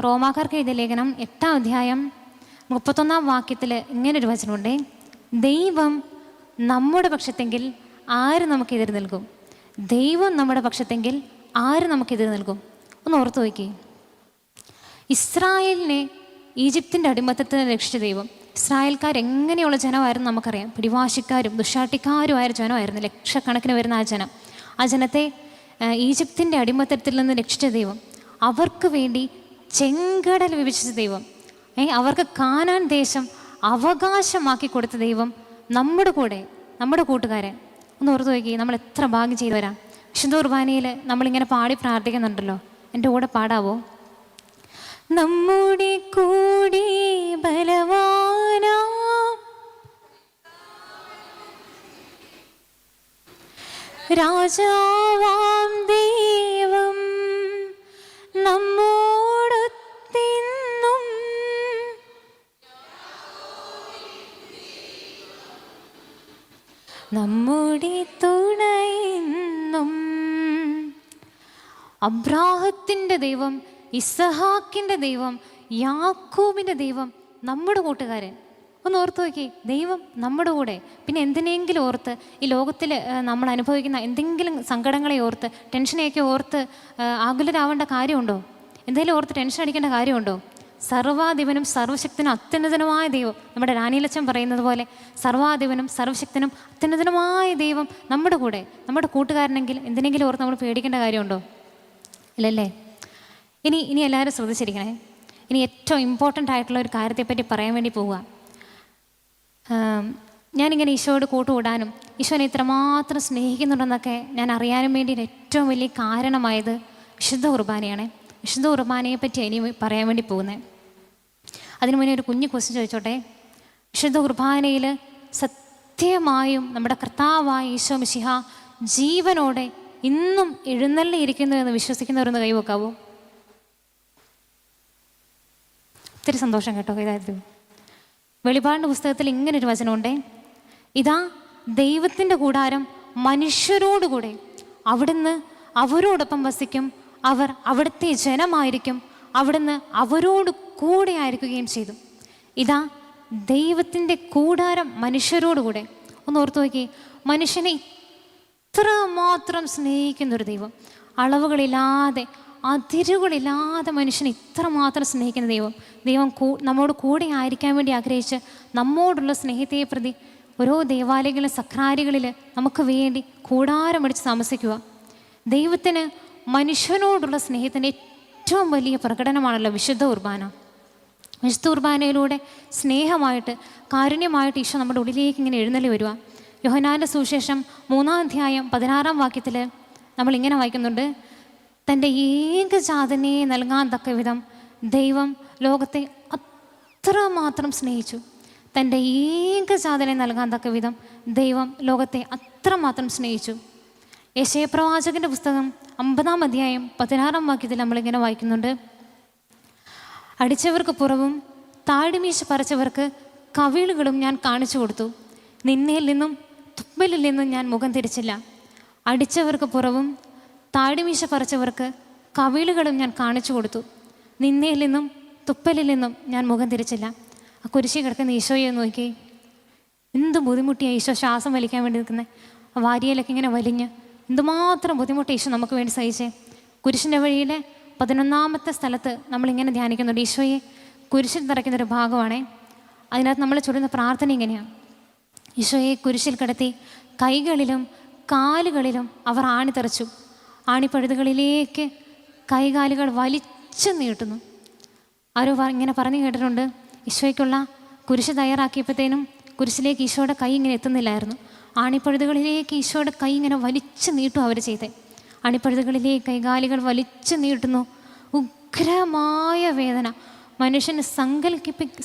റോമാക്കാർക്ക് എഴുതിയ ലേഖനം 8-ാം അധ്യായം 31-ാം വാക്യത്തിൽ ഇങ്ങനൊരു വചനമുണ്ട്: ദൈവം നമ്മുടെ പക്ഷത്തെങ്കിൽ ആര് നമുക്കെതിരെ നൽകും? ദൈവം നമ്മുടെ പക്ഷത്തെങ്കിൽ ആര് നമുക്കെതിരെ നൽകും? ഒന്ന് ഓർത്തു നോക്കി. ഇസ്രായേലിനെ ഈജിപ്തിൻ്റെ അടിമത്തത്തിൽ രക്ഷിച്ച ദൈവം. ഇസ്രായേൽക്കാരെങ്ങനെയുള്ള ജനമായിരുന്നു നമുക്കറിയാം. പിടിവാശിക്കാരും ദുഷ്ടാട്ടിക്കാരുമായ ജനമായിരുന്നു. ലക്ഷക്കണക്കിന് വരുന്ന ആ ജനത്തെ ഈജിപ്തിൻ്റെ അടിമത്തത്തിൽ നിന്ന് രക്ഷിച്ച ദൈവം. അവർക്ക് വേണ്ടി ചെങ്കടൽ വിഭജിച്ച ദൈവം, അവർക്ക് കാനാൻ ദേശം അവകാശമാക്കി കൊടുത്ത ദൈവം നമ്മുടെ കൂടെ, നമ്മുടെ കൂട്ടുകാരൻ. ഒന്ന് ഓർത്തു നോക്കി, നമ്മൾ എത്ര ഭാഗ്യം ചെയ്തു വരാം. വിശുദ്ധ കുർബാനയിൽ നമ്മളിങ്ങനെ പാടി പ്രാർത്ഥിക്കുന്നുണ്ടല്ലോ. എൻ്റെ കൂടെ പാടാവോ? നമ്മുടെ കൂടെ ബലവാനാ രാജാവാം ദൈവം നമ്മോടൊത്തെന്നും നമ്മുടെ തുണയെന്നും. അബ്രാഹത്തിൻ്റെ ദൈവം, ഇസഹാക്കിൻ്റെ ദൈവം, യാക്കോബിൻ്റെ ദൈവം നമ്മുടെ കൂട്ടുകാരൻ. ഒന്ന് ഓർത്ത് നോക്കി, ദൈവം നമ്മുടെ കൂടെ. പിന്നെ എന്തിനെങ്കിലും ഓർത്ത് ഈ ലോകത്തിൽ നമ്മൾ അനുഭവിക്കുന്ന എന്തെങ്കിലും സങ്കടങ്ങളെ ഓർത്ത് ടെൻഷനെയൊക്കെ ഓർത്ത് ആകുലരാവേണ്ട കാര്യമുണ്ടോ? എന്തെങ്കിലും ഓർത്ത് ടെൻഷൻ അടിക്കേണ്ട കാര്യമുണ്ടോ? സർവാധിപനും സർവശക്തനും അത്യുന്നതനുമായ ദൈവം, നമ്മുടെ രാനിലച്ചൻ പറയുന്നത് പോലെ സർവാധിപനും സർവശക്തനും അത്യുന്നതനുമായ ദൈവം നമ്മുടെ കൂടെ, നമ്മുടെ കൂട്ടുകാരനെങ്കിൽ എന്തിനെങ്കിലും ഓർത്ത് നമ്മൾ പേടിക്കേണ്ട കാര്യമുണ്ടോ? ഇല്ലല്ലേ. ഇനി എല്ലാവരും ശ്രദ്ധിച്ചിരിക്കണേ. ഇനി ഏറ്റവും ഇമ്പോർട്ടൻ്റ് ആയിട്ടുള്ള ഒരു കാര്യത്തെപ്പറ്റി പറയാൻ വേണ്ടി പോവുക. ഞാനിങ്ങനെ ഈശോയോട് കൂട്ടുകൂടാനും ഈശോനെ ഇത്രമാത്രം സ്നേഹിക്കുന്നുണ്ടെന്നൊക്കെ ഞാൻ അറിയാനും വേണ്ടി ഏറ്റവും വലിയ കാരണമായത് വിശുദ്ധ കുർബാനയാണ്. വിശുദ്ധ കുർബാനയെ പറ്റി ഇനി പറയാൻ വേണ്ടി പോകുന്നത്. അതിനു മുന്നേ ഒരു കുഞ്ഞു ക്വസ്റ്റ്യൻ ചോദിച്ചോട്ടെ. വിശുദ്ധ കുർബാനയിൽ സത്യമായും നമ്മുടെ കർത്താവായ ഈശോ മിശിഹ ജീവനോടെ ഇന്നും എഴുന്നള്ളിയിരിക്കുന്നു എന്ന് വിശ്വസിക്കുന്നവരൊന്ന് കൈവെക്കാവോ? ഒത്തിരി സന്തോഷം കേട്ടോ. ഇതായിരുന്നു വെളിപാടിൻ്റെ പുസ്തകത്തിൽ ഇങ്ങനൊരു വചനമുണ്ടേ, ഇതാ ദൈവത്തിൻ്റെ കൂടാരം മനുഷ്യരോടുകൂടെ, അവിടുന്ന് അവരോടൊപ്പം വസിക്കും, അവർ അവിടുത്തെ ജനമായിരിക്കും, അവിടുന്ന് അവരോട് കൂടെ ആയിരിക്കുകയും ചെയ്തു. ഇതാ ദൈവത്തിൻ്റെ കൂടാരം മനുഷ്യരോടുകൂടെ. ഒന്ന് ഓർത്തു നോക്കി, മനുഷ്യനെ ഇത്രമാത്രം സ്നേഹിക്കുന്നൊരു ദൈവം, അളവുകളില്ലാതെ അതിരുകളില്ലാതെ മനുഷ്യനെ ഇത്രമാത്രം സ്നേഹിക്കുന്ന ദൈവം നമ്മോട് കൂടെ ആയിരിക്കാൻ വേണ്ടി ആഗ്രഹിച്ച് നമ്മോടുള്ള സ്നേഹത്തെ പ്രതി ഓരോ ദേവാലയങ്ങളിലും സക്രാരികളിൽ നമുക്ക് വേണ്ടി കൂടാരമടിച്ച് താമസിക്കുക. ദൈവത്തിന് മനുഷ്യനോടുള്ള സ്നേഹത്തിൻ്റെ ഏറ്റവും വലിയ പ്രകടനമാണല്ലോ വിശുദ്ധ കുർബാന. വിശുദ്ധ കുർബാനയിലൂടെ സ്നേഹമായിട്ട് കാരുണ്യമായിട്ട് ഈശോ നമ്മുടെ ഉള്ളിലേക്ക് ഇങ്ങനെ എഴുന്നള്ളി വരിക. യോഹന്നാന്റെ സുവിശേഷം 3-ാം അധ്യായം 16-ാം വാക്യത്തിൽ നമ്മളിങ്ങനെ വായിക്കുന്നുണ്ട്, തൻ്റെ ഏകജാതനെ നൽകാൻ തക്ക വിധം ദൈവം ലോകത്തെ അത്രമാത്രം സ്നേഹിച്ചു. തൻ്റെ ഏകജാതനെ നൽകാൻ തക്ക വിധം ദൈവം ലോകത്തെ അത്രമാത്രം സ്നേഹിച്ചു. യെശയ്യാപ്രവാചകന്റെ പുസ്തകം 50-ാം അധ്യായം 16-ാം വാക്യത്തിൽ നമ്മളിങ്ങനെ വായിക്കുന്നുണ്ട്, അടിച്ചവർക്ക് പുറവും താടിമീശ പറിച്ചവർക്ക് കവിളുകളും ഞാൻ കാണിച്ചു കൊടുത്തു. നിന്നയിൽ നിന്നും തുപ്പലിൽ നിന്നും ഞാൻ മുഖം തിരിച്ചില്ല. അടിച്ചവർക്ക് പുറവും താടിമീശ പറിച്ചവർക്ക് കവിളുകളും ഞാൻ കാണിച്ചു കൊടുത്തു. നിന്നയിൽ നിന്നും തുപ്പലിൽ നിന്നും ഞാൻ മുഖം തിരിച്ചില്ല. ആ കുരിശി കിടക്കുന്ന ഈശോയെ നോക്കി, എന്ത് ബുദ്ധിമുട്ടിയാണ് ഈശോ ശ്വാസം വലിക്കാൻ വേണ്ടി നിൽക്കുന്നത്. ആ വാരിയലൊക്കെ ഇങ്ങനെ വലിഞ്ഞ് എന്തുമാത്രം ബുദ്ധിമുട്ട് ഈശോ നമുക്ക് വേണ്ടി സഹിച്ചേ. കുരിശിൻ്റെ വഴിയിലെ 11-ാമത്തെ സ്ഥലത്ത് നമ്മളിങ്ങനെ ധ്യാനിക്കുന്നുണ്ട്. ഈശോയെ കുരിശിൽ തറയ്ക്കുന്നൊരു ഭാഗമാണേ. അതിനകത്ത് നമ്മൾ ചൊല്ലുന്ന പ്രാർത്ഥന ഇങ്ങനെയാണ്, ഈശോയെ കുരിശിൽ കിടത്തി കൈകളിലും കാലുകളിലും അവർ ആണിത്തറച്ചു. ആണിപ്പഴുതുകളിലേക്ക് കൈകാലുകൾ വലിച്ചു നീട്ടുന്നു. ആരോ ഇങ്ങനെ പറഞ്ഞു കേട്ടിട്ടുണ്ട്, ഈശോയ്ക്കുള്ള കുരിശ് തയ്യാറാക്കിയപ്പോഴത്തേനും കുരിശിലേക്ക് ഈശോയുടെ കൈ ഇങ്ങനെ എത്തുന്നില്ലായിരുന്നു. ആണിപ്പഴുതുകളിലേക്ക് ഈശോയുടെ കൈ ഇങ്ങനെ വലിച്ചു നീട്ടും അവർ ചെയ്തേ. അണിപ്പഴുതുകളിലേക്ക് കൈകാലുകൾ വലിച്ചു നീട്ടുന്നു. ഉഗ്രമായ വേദന, മനുഷ്യന്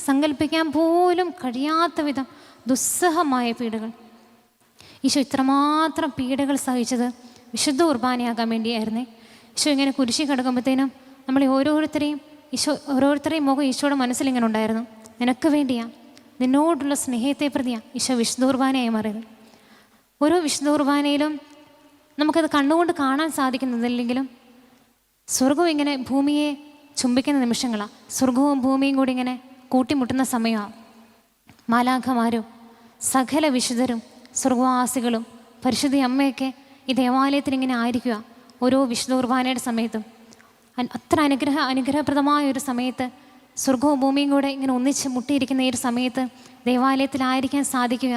സങ്കല്പിക്കാൻ പോലും കഴിയാത്ത വിധം ദുസ്സഹമായ പീഡകൾ. ഈശോ ഇത്രമാത്രം പീഡകൾ സഹിച്ചത് വിശുദ്ധ കുർബാനയാകാൻ വേണ്ടിയായിരുന്നേ. ഈശോ ഇങ്ങനെ കുരിശി കിടക്കുമ്പോഴത്തേനും നമ്മളെ ഓരോരുത്തരെയും മുഖം ഈശോയുടെ മനസ്സിലിങ്ങനെ ഉണ്ടായിരുന്നു. നിനക്ക് വേണ്ടിയാ, നിന്നോടുള്ള സ്നേഹത്തെ പ്രതിയാ ഈശോ വിശുദ്ധ കുർബാനയായി മാറിയത്. ഓരോ വിശുദ്ധ കുർബാനയിലും നമുക്കത് കണ്ണുകൊണ്ട് കാണാൻ സാധിക്കുന്നതില്ലെങ്കിലും സ്വർഗം ഇങ്ങനെ ഭൂമിയെ ചുംബിക്കുന്ന നിമിഷങ്ങളാണ്. സ്വർഗവും ഭൂമിയും കൂടി ഇങ്ങനെ കൂട്ടിമുട്ടുന്ന സമയമാണ്. മാലാഖമാരും സകല വിശുദ്ധരും സ്വർഗവാസികളും പരിശുദ്ധ അമ്മയൊക്കെ ഈ ദേവാലയത്തിൽ ഇങ്ങനെ ആയിരിക്കുക ഓരോ വിശുദ്ധ കുർബാനയുടെ സമയത്തും. അത്ര അനുഗ്രഹപ്രദമായ ഒരു സമയത്ത് സ്വർഗവും ഭൂമിയും കൂടെ ഇങ്ങനെ ഒന്നിച്ച് മുട്ടിയിരിക്കുന്ന ഈ ഒരു സമയത്ത് ദേവാലയത്തിലായിരിക്കാൻ സാധിക്കുക,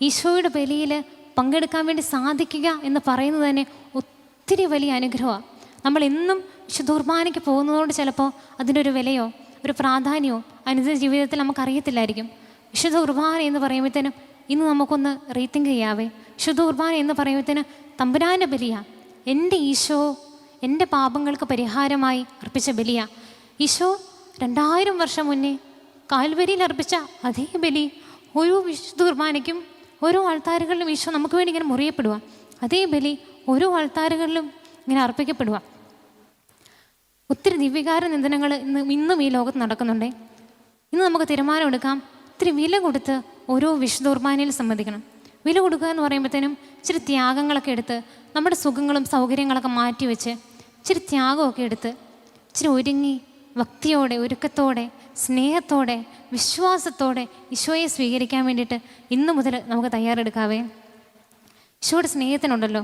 ഈശോയുടെ ബലിയിൽ പങ്കെടുക്കാൻ വേണ്ടി സാധിക്കുക എന്ന് പറയുന്നത് തന്നെ ഒത്തിരി വലിയ അനുഗ്രഹമാണ്. നമ്മൾ എന്നും വിശുദ്ധ കുർബാനയ്ക്ക് പോകുന്നതുകൊണ്ട് ചിലപ്പോൾ അതിൻ്റെ ഒരു വിലയോ ഒരു പ്രാധാന്യമോ അനുദിന ജീവിതത്തിൽ നമുക്കറിയത്തില്ലായിരിക്കും. വിശുദ്ധ കുർബാന എന്ന് പറയുമ്പോഴത്തേനും ഇന്ന് നമുക്കൊന്ന് റീതിങ്ക് ചെയ്യാവേ. വിശുദ്ധ കുർബാന എന്ന് പറയുമ്പോഴത്തേനും തമ്പുരാൻ്റെ ബലിയാണ്. എൻ്റെ ഈശോ എൻ്റെ പാപങ്ങൾക്ക് പരിഹാരമായി അർപ്പിച്ച ബലിയാണ്. ഈശോ 2000 വർഷം മുന്നേ കാൽവരിയിൽ അർപ്പിച്ച അതേ ബലി ഓരോ വിശുദ്ധ കുർബാനയ്ക്കും ഓരോ ആൾത്താരുകളിലും ഈശോ നമുക്ക് വേണ്ടി ഇങ്ങനെ മുറിയപ്പെടുക. അതേ ബലി ഓരോ ആൾത്താരുകളിലും ഇങ്ങനെ അർപ്പിക്കപ്പെടുക. ഒത്തിരി ദിവ്യകാര നിന്ദനങ്ങൾ ഇന്നും ഈ ലോകത്ത് നടക്കുന്നുണ്ടേ. ഇന്ന് നമുക്ക് തീരുമാനമെടുക്കാം, ഒത്തിരി വില കൊടുത്ത് ഓരോ വിശുദ്ധ കുർബാനയിൽ സംബന്ധിക്കണം. വില കൊടുക്കുക എന്ന് പറയുമ്പോഴത്തേനും ഇച്ചിരി ത്യാഗങ്ങളൊക്കെ എടുത്ത് നമ്മുടെ സുഖങ്ങളും സൗകര്യങ്ങളൊക്കെ മാറ്റിവെച്ച് ഇച്ചിരി ത്യാഗമൊക്കെ എടുത്ത് ഇച്ചിരി ഒരുങ്ങി ഭക്തിയോടെ ഒരുക്കത്തോടെ സ്നേഹത്തോടെ വിശ്വാസത്തോടെ ഈശോയെ സ്വീകരിക്കാൻ വേണ്ടിയിട്ട് ഇന്നു മുതൽ നമുക്ക് തയ്യാറെടുക്കാവേ. ഈശോയുടെ സ്നേഹത്തിനുണ്ടല്ലോ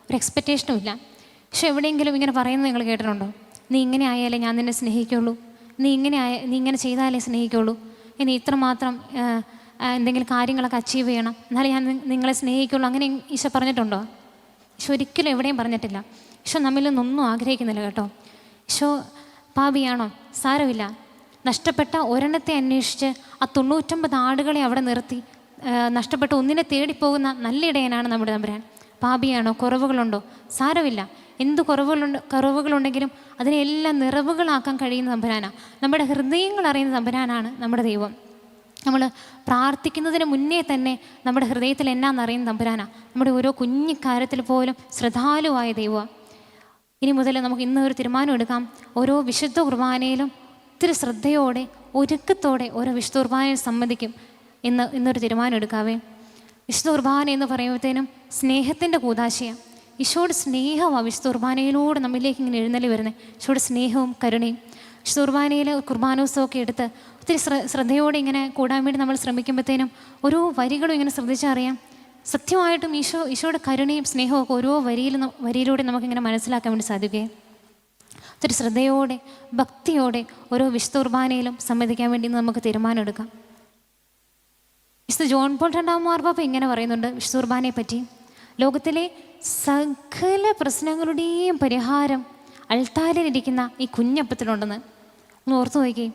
ഒരു എക്സ്പെക്റ്റേഷനും ഇല്ല. ഈശോ എവിടെയെങ്കിലും ഇങ്ങനെ പറയുന്നത് നിങ്ങൾ കേട്ടിട്ടുണ്ടോ? നീ ഇങ്ങനെ ആയാലേ ഞാൻ നിന്നെ സ്നേഹിക്കുള്ളൂ, നീ ഇങ്ങനെ ചെയ്താലേ സ്നേഹിക്കുള്ളൂ, ഇനി ഇത്രമാത്രം എന്തെങ്കിലും കാര്യങ്ങളൊക്കെ അച്ചീവ് ചെയ്യണം എന്നാലേ ഞാൻ നിങ്ങളെ സ്നേഹിക്കുള്ളൂ, അങ്ങനെ ഈശോ പറഞ്ഞിട്ടുണ്ടോ? ഈശോ ഒരിക്കലും എവിടെയും പറഞ്ഞിട്ടില്ല. ഈശോ നമ്മിൽ നിന്നൊന്നും ആഗ്രഹിക്കുന്നില്ല കേട്ടോ. ഈശോ പാപിയാണോ? സാരമില്ല, നഷ്ടപ്പെട്ട ഒരെണ്ണത്തെ അന്വേഷിച്ച് ആ 99 ആടുകളെ അവിടെ നിർത്തി നഷ്ടപ്പെട്ട ഒന്നിനെ തേടിപ്പോകുന്ന നല്ല ഇടയനാണ് നമ്മുടെ തമ്പുരാൻ. പാപിയാണോ? കുറവുകളുണ്ടോ? സാരമില്ല, എന്ത് കുറവുകളുണ്ടെങ്കിലും അതിനെല്ലാം നിറവുകളാക്കാൻ കഴിയുന്ന തമ്പുരാനാണ്. നമ്മുടെ ഹൃദയങ്ങൾ അറിയുന്ന തമ്പുരാനാണ് നമ്മുടെ ദൈവം. നമ്മൾ പ്രാർത്ഥിക്കുന്നതിന് മുന്നേ തന്നെ നമ്മുടെ ഹൃദയത്തിൽ എന്നാന്നറിയുന്ന തമ്പുരാനാണ്. നമ്മുടെ ഓരോ കുഞ്ഞിക്കാര്യത്തിൽ പോലും ശ്രദ്ധാലുവായ ദൈവമാണ്. ഇനി മുതൽ നമുക്ക് ഇന്നൊരു തീരുമാനം എടുക്കാം, ഓരോ വിശുദ്ധ കുർബാനയിലും ഒത്തിരി ശ്രദ്ധയോടെ ഒരുക്കത്തോടെ ഓരോ വിശുദ്ധ കുർബാനയിൽ സംബന്ധിക്കും. എന്നൊരു തീരുമാനം എടുക്കാവേ. വിശുദ്ധ കുർബാന എന്ന് പറയുമ്പോഴത്തേനും സ്നേഹത്തിൻ്റെ കൂദാശയാണ്. ഈശോയുടെ സ്നേഹമാണ് വിശുദ്ധ കുർബാനയിലൂടെ നമ്മിലേക്ക് ഇങ്ങനെ എഴുന്നള്ളി വരുന്നത്. ഈശോയുടെ സ്നേഹവും കരുണയും. വിശുദ്ധ കുർബാനയിൽ കുർബാനോത്സവമൊക്കെ എടുത്ത് ഒത്തിരി ശ്രദ്ധയോടെ ഇങ്ങനെ കൂടാൻ വേണ്ടി നമ്മൾ ശ്രമിക്കുമ്പോഴത്തേനും ഓരോ വരികളും ഇങ്ങനെ ശ്രദ്ധിച്ചറിയാം. സത്യമായിട്ടും ഈശോയുടെ കരുണയും സ്നേഹവും ഒക്കെ ഓരോ വരിയിലൂടെ നമുക്കിങ്ങനെ മനസ്സിലാക്കാൻ വേണ്ടി സാധിക്കുകയും ഒത്തിരി ശ്രദ്ധയോടെ ഭക്തിയോടെ ഓരോ വിശുദ്ധ കുർബാനയിലും സംബന്ധിക്കാൻ വേണ്ടി നമുക്ക് തീരുമാനം എടുക്കാം. വിശുദ്ധ ജോൺ പോൾ രണ്ടാം മാർപ്പാപ്പ ഇങ്ങനെ പറയുന്നുണ്ട് വിശുദ്ധ കുർബാനയെ പറ്റി: ലോകത്തിലെ സകല പ്രശ്നങ്ങളുടെയും പരിഹാരം അൾത്താരിലിരിക്കുന്ന ഈ കുഞ്ഞപ്പത്തിലുണ്ടെന്ന്. ഒന്ന് ഓർത്തു നോക്കി,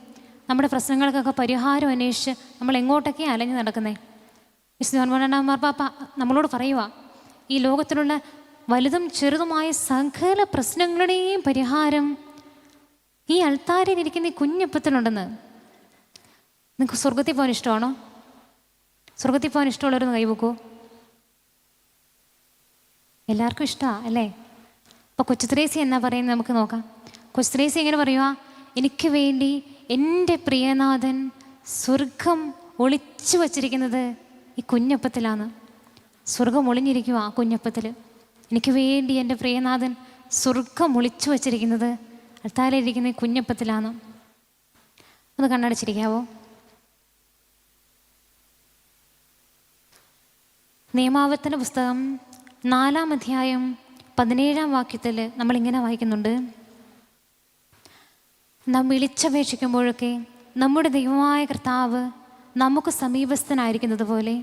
നമ്മുടെ പ്രശ്നങ്ങൾക്കൊക്കെ പരിഹാരം അന്വേഷിച്ച് നമ്മൾ എങ്ങോട്ടൊക്കെയാണ് അലഞ്ഞു നടക്കുന്നത്. വിശുദ്ധ ജോൺ പോൾ രണ്ടാം മാർപ്പാപ്പ നമ്മളോട് പറയുക, ഈ ലോകത്തിലുള്ള വലുതും ചെറുതുമായ സകല പ്രശ്നങ്ങളുടെയും പരിഹാരം ഈ അൾത്താരിലിരിക്കുന്ന ഈ കുഞ്ഞപ്പത്തിലുണ്ടെന്ന്. നിങ്ങൾക്ക് സ്വർഗത്തിൽ പോകാൻ ഇഷ്ടമാണോ? സ്വർഗത്തിൽ പോകാൻ ഇഷ്ടമുള്ളവരൊന്ന് കൈവെക്കൂ. എല്ലാവർക്കും ഇഷ്ടമാണ് അല്ലേ? അപ്പോൾ കൊച്ചു ത്രേസ്യ എന്നാ പറയുന്നത് നമുക്ക് നോക്കാം. കൊച്ചു ത്രേസ്യ ഇങ്ങനെ പറയുക: എനിക്ക് വേണ്ടി എൻ്റെ പ്രിയനാഥൻ സ്വർഗം ഒളിച്ചു വച്ചിരിക്കുന്നത് ഈ കുഞ്ഞപ്പത്തിലാണ്. സ്വർഗം ഒളിഞ്ഞിരിക്കുക ആ കുഞ്ഞപ്പത്തിൽ. എനിക്ക് വേണ്ടി എൻ്റെ പ്രിയനാഥൻ സ്വർഗം ഒളിച്ചു വച്ചിരിക്കുന്നത് അൾത്താരിലിരിക്കുന്ന ഈ കുഞ്ഞപ്പത്തിലാണ്. ഒന്ന് കണ്ണടച്ചിരിക്കാവോ? നിയമാവർത്തന പുസ്തകം 4-ാം അധ്യായം 17-ാം വാക്യത്തിൽ നമ്മളിങ്ങനെ വായിക്കുന്നുണ്ട്: നാം വിളിച്ചപേക്ഷിക്കുമ്പോഴൊക്കെ നമ്മുടെ ദൈവമായ കർത്താവ് നമുക്ക് സമീപസ്ഥനായിരിക്കുന്നത് പോലെ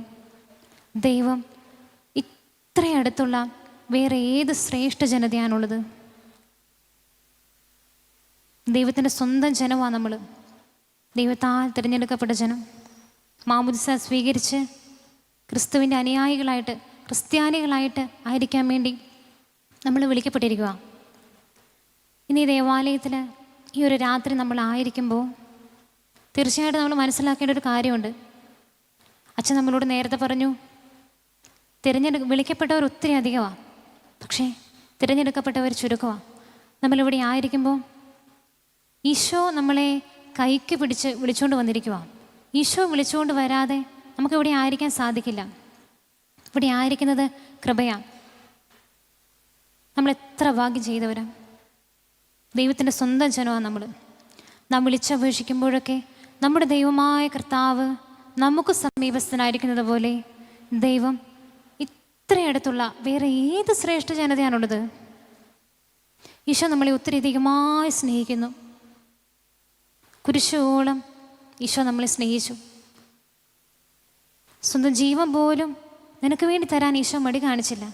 ദൈവം ഇത്രയടുത്തുള്ള വേറെ ഏത് ശ്രേഷ്ഠ ജനതയാണുള്ളത്? ദൈവത്തിൻ്റെ സ്വന്തം ജനമാണ് നമ്മൾ. ദൈവത്താൽ തിരഞ്ഞെടുക്കപ്പെട്ട ജനം. മാമോദിസ സ്വീകരിച്ച് ക്രിസ്തുവിൻ്റെ അനുയായികളായിട്ട്, ക്രിസ്ത്യാനികളായിട്ട് ആയിരിക്കാൻ വേണ്ടി നമ്മൾ വിളിക്കപ്പെട്ടിരിക്കുക. ഇനി ദേവാലയത്തിൽ ഈ ഒരു രാത്രി നമ്മളായിരിക്കുമ്പോൾ തീർച്ചയായിട്ടും നമ്മൾ മനസ്സിലാക്കേണ്ട ഒരു കാര്യമുണ്ട്. അച്ഛൻ നമ്മളോട് നേരത്തെ പറഞ്ഞു, വിളിക്കപ്പെട്ടവർ ഒത്തിരി അധികമാണ്, പക്ഷേ തിരഞ്ഞെടുക്കപ്പെട്ടവർ ചുരുക്കമാണ്. നമ്മളിവിടെ ആയിരിക്കുമ്പോൾ ഈശോ നമ്മളെ കൈക്ക് പിടിച്ച് വിളിച്ചുകൊണ്ട് വന്നിരിക്കുക. ഈശോ വിളിച്ചുകൊണ്ട് വരാതെ നമുക്കിവിടെ ആയിരിക്കാൻ സാധിക്കില്ല. ഇവിടെ ആയിരിക്കുന്നത് കൃപയാണ്. നമ്മൾ എത്ര ഭാഗ്യം ചെയ്തവരാണ്. ദൈവത്തിൻ്റെ സ്വന്തം ജനമാണ് നമ്മൾ. നാം വിളിച്ചപേക്ഷിക്കുമ്പോഴൊക്കെ നമ്മുടെ ദൈവമായ കർത്താവ് നമുക്ക് സമീപസ്ഥനായിരിക്കുന്നത് പോലെ ദൈവം ഇത്രയടുത്തുള്ള വേറെ ഏത് ശ്രേഷ്ഠ ജനതയാണുള്ളത്? ഈശോ നമ്മളെ ഒത്തിരി അധികമായി സ്നേഹിക്കുന്നു. കുരിശോളം ഈശോ നമ്മളെ സ്നേഹിച്ചു. സ്വന്തം ജീവൻ പോലും നിനക്ക് വേണ്ടി തരാൻ ഈശോ മടി കാണിച്ചില്ല.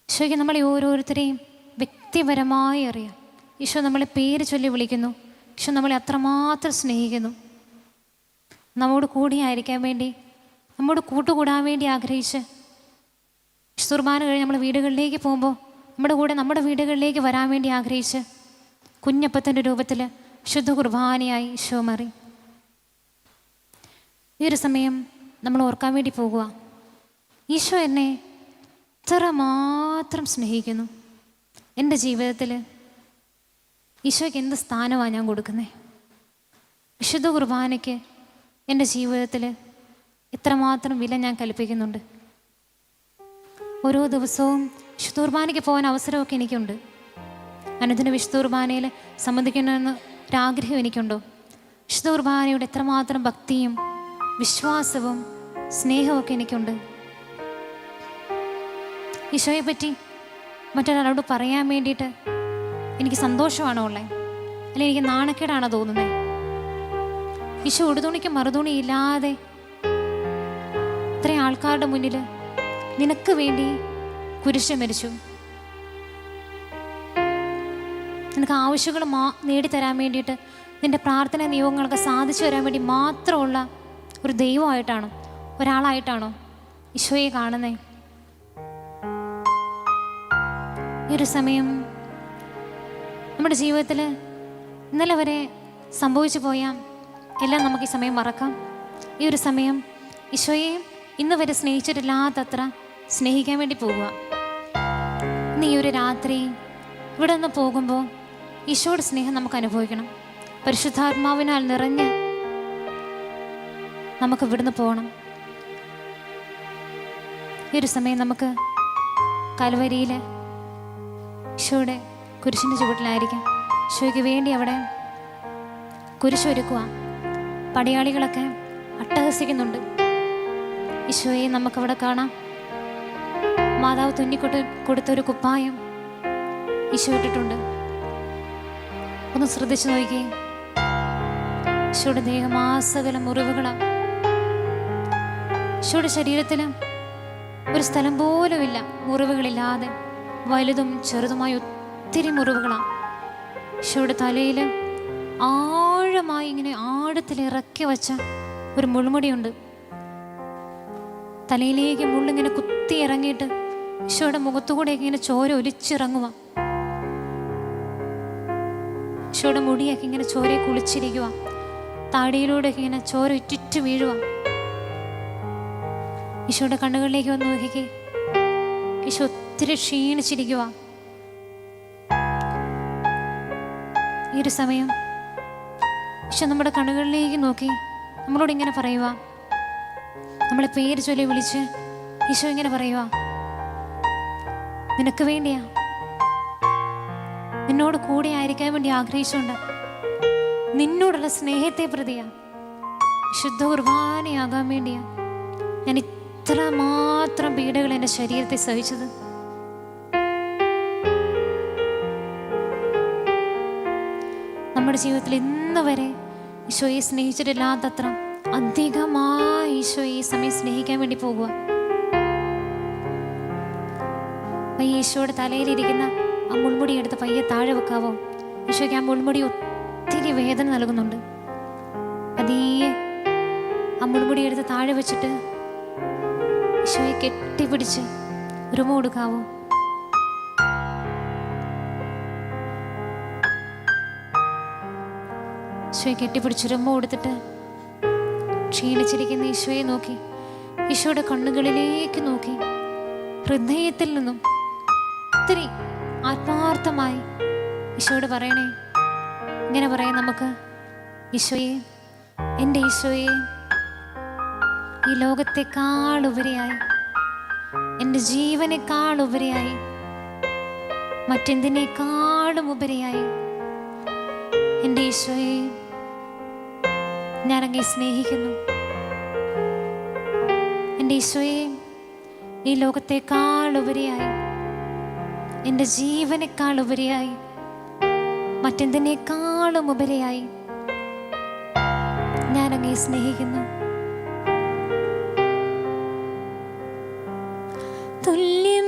ഈശോയ്ക്ക് നമ്മളെ ഓരോരുത്തരെയും വ്യക്തിപരമായി അറിയാം. ഈശോ നമ്മളെ പേര് ചൊല്ലി വിളിക്കുന്നു. ഈശോ നമ്മളെ അത്രമാത്രം സ്നേഹിക്കുന്നു. നമ്മോട് കൂടിയായിരിക്കാൻ വേണ്ടി, നമ്മോട് കൂട്ടുകൂടാൻ വേണ്ടി ആഗ്രഹിച്ച് കുർബാന കഴിഞ്ഞ് നമ്മൾ വീടുകളിലേക്ക് പോകുമ്പോൾ നമ്മുടെ കൂടെ നമ്മുടെ വീടുകളിലേക്ക് വരാൻ വേണ്ടി ആഗ്രഹിച്ച് കുഞ്ഞപ്പത്തിൻ്റെ രൂപത്തിൽ ശുദ്ധ കുർബാനയായി ഈശോ മാറി. ഈ ഒരു സമയം നമ്മൾ ഓർക്കാൻ വേണ്ടി പോകുക, ഈശോ എന്നെ ഇത്ര മാത്രം സ്നേഹിക്കുന്നു. എൻ്റെ ജീവിതത്തിൽ ഈശോയ്ക്ക് എന്ത് സ്ഥാനമാണ് ഞാൻ കൊടുക്കുന്നത്? വിശുദ്ധ കുർബാനയ്ക്ക് എൻ്റെ ജീവിതത്തിൽ എത്രമാത്രം വില ഞാൻ കൽപ്പിക്കുന്നുണ്ട്? ഓരോ ദിവസവും വിശുദ്ധ കുർബാനയ്ക്ക് പോകാൻ അവസരമൊക്കെ എനിക്കുണ്ട്. അനുദിന വിശുദ്ധ കുർബാനയിൽ സംബന്ധിക്കണമെന്ന് ഒരാഗ്രഹം എനിക്കുണ്ടോ? വിശുദ്ധ കുർബാനയുടെ എത്രമാത്രം ഭക്തിയും വിശ്വാസവും സ്നേഹമൊക്കെ എനിക്കുണ്ട്. ഈശോയെ പറ്റി മറ്റൊരാളോട് പറയാൻ വേണ്ടിയിട്ട് എനിക്ക് സന്തോഷമാണോ ഉള്ളത്, അല്ലെങ്കിൽ എനിക്ക് നാണക്കേടാണോ തോന്നുന്നത്? ഈശോ ഉടുതുണിക്ക് മറുതുണി ഇല്ലാതെ ഇത്രയും ആൾക്കാരുടെ മുന്നിൽ നിനക്ക് വേണ്ടി കുരിശ് മരിച്ചു. നിനക്ക് ആവശ്യങ്ങൾ നേടിത്തരാൻ വേണ്ടിയിട്ട്, നിൻ്റെ പ്രാർത്ഥന നിയോഗങ്ങളൊക്കെ സാധിച്ചു തരാൻ വേണ്ടി മാത്രമുള്ള ഒരു ദൈവമായിട്ടാണോ, ഒരാളായിട്ടാണോ ഈശോയെ കാണുന്നേ? ഈ ഒരു സമയം നമ്മുടെ ജീവിതത്തിൽ ഇന്നലെ വരെ സംഭവിച്ചു പോയാൽ എല്ലാം നമുക്ക് ഈ സമയം മറക്കാം. ഈ ഒരു സമയം ഈശോയെ ഇന്ന് വരെ സ്നേഹിച്ചിട്ടില്ലാത്തത്ര സ്നേഹിക്കാൻ വേണ്ടി പോകുക. ഇന്ന് ഈ ഒരു രാത്രി ഇവിടെ നിന്ന് പോകുമ്പോൾ ഈശോയുടെ സ്നേഹം നമുക്ക് അനുഭവിക്കണം. പരിശുദ്ധാത്മാവിനാൽ നിറഞ്ഞ് നമുക്ക് ഇവിടുന്ന് പോകണം. ഈ ഒരു സമയം നമുക്ക് കാൽവരിയിൽ ഈശോയുടെ കുരിശിൻ്റെ ചുവട്ടിലായിരിക്കാം. ഈശോയ്ക്ക് വേണ്ടി അവിടെ കുരിശൊരുക്കുക. പടയാളികളൊക്കെ അട്ടഹസിക്കുന്നുണ്ട്. ഈശോയെ നമുക്കവിടെ കാണാം. മാതാവ് കൊടുത്തൊരു കുപ്പായം ഈശോ ഇട്ടിട്ടുണ്ട്. ഒന്ന് ശ്രദ്ധിച്ചു നോക്കിയേ. ഈശോയുടെ ദേഹമാസകല മുറിവുകളാണ്. ഈശോയുടെ ശരീരത്തിൽ ഒരു സ്ഥലം പോലുമില്ല മുറിവുകളില്ലാതെ. വലുതും ചെറുതുമായ ഒത്തിരി മുറിവുകളാണ്. ഈശോയുടെ തലയിൽ ആഴമായി ഇങ്ങനെ ആഴത്തിൽ ഇറക്കി വച്ച ഒരു മുൾമുടിയുണ്ട്. തലയിലേക്ക് മുള്ളിങ്ങനെ കുത്തി ഇറങ്ങിയിട്ട് ഈശോയുടെ മുഖത്തുകൂടെ ഇങ്ങനെ ചോര ഒലിച്ചിറങ്ങുക. ഈശോയുടെ മുടിയൊക്കെ ഇങ്ങനെ ചോരയെ കുളിച്ചിരിക്കുക. താടിയിലൂടെയൊക്കെ ഇങ്ങനെ ചോര ഇറ്റിറ്റ് വീഴുക. ഈശോയുടെ കണ്ണുകളിലേക്ക് വന്ന് നോക്കിക്കേ. ഈശോ ഒത്തിരി ക്ഷീണിച്ചിരിക്കുക. ഈ ഒരു സമയം ഈശോ നമ്മുടെ കണ്ണുകളിലേക്ക് നോക്കി നമ്മളോട് ഇങ്ങനെ പറയുക. നമ്മളെ പേര് ചൊല്ലി വിളിച്ച് ഈശോ ഇങ്ങനെ പറയുക, നിനക്ക് വേണ്ടിയാ, നിന്നോട് കൂടെ ആയിരിക്കാൻ വേണ്ടി ആഗ്രഹിച്ചുകൊണ്ട് നിന്നോടുള്ള സ്നേഹത്തെ പ്രതിയാ, ശുദ്ധ കുർബാനയാകാൻ വേണ്ടിയാ ഞാൻ ഇത്ര മാത്രം പീഡകൾ എൻ്റെ ശരീരത്തെ സഹിച്ചത്. നമ്മുടെ ജീവിതത്തിൽ ഇന്ന് വരെ ഈശോയെ സ്നേഹിച്ചിട്ടില്ലാത്തത്ര അധികമായി ഈശോയെ ഈ സമയം സ്നേഹിക്കാൻ വേണ്ടി പോകുക. പയ്യെ ഈശോയുടെ തലയിലിരിക്കുന്ന ആ മുൾമുടി എടുത്ത് പയ്യെ താഴെ വെക്കാവോ? ഈശോയ്ക്ക് ആ മുൾമുടി ഒത്തിരി വേദന നൽകുന്നുണ്ട്. പതിയെ ആ മുൾമുടി എടുത്ത് താഴെ വെച്ചിട്ട് ഈശോയെ കെട്ടിപ്പിടിച്ച് ഉരുമ കൊടുക്കാവോ? ഈശോയെ കെട്ടിപ്പിടിച്ച് ഉരുമ കൊടുത്തിട്ട് ക്ഷീണിച്ചിരിക്കുന്ന ഈശോയെ നോക്കി, ഈശോയുടെ കണ്ണുകളിലേക്ക് നോക്കി, ഹൃദയത്തിൽ നിന്നും ഒത്തിരി ആത്മാർത്ഥമായി ഈശോയോട് പറയണേ. ഇങ്ങനെ പറയാം നമുക്ക്, ഈശോയെ, എൻ്റെ ഈശോയെ, ഈ ലോകത്തെക്കാൾ ഉപരിയായി, എൻ്റെ ജീവനേക്കാൾ ഉപരിയായി, മറ്റെന്തിനേക്കാളും ഉപരിയായി എൻ്റെ ഈശോയെ ഞാനങ്ങേ സ്നേഹിക്കുന്നു. എൻ്റെ ഈശോയെ, ഈ ലോകത്തെക്കാൾ ഉപരിയായി, എൻ്റെ ജീവനേക്കാൾ ഉപരിയായി, മറ്റെന്തിനേക്കാളും ഉപരിയായി ഞാനങ്ങേ സ്നേഹിക്കുന്നു. തുല്യം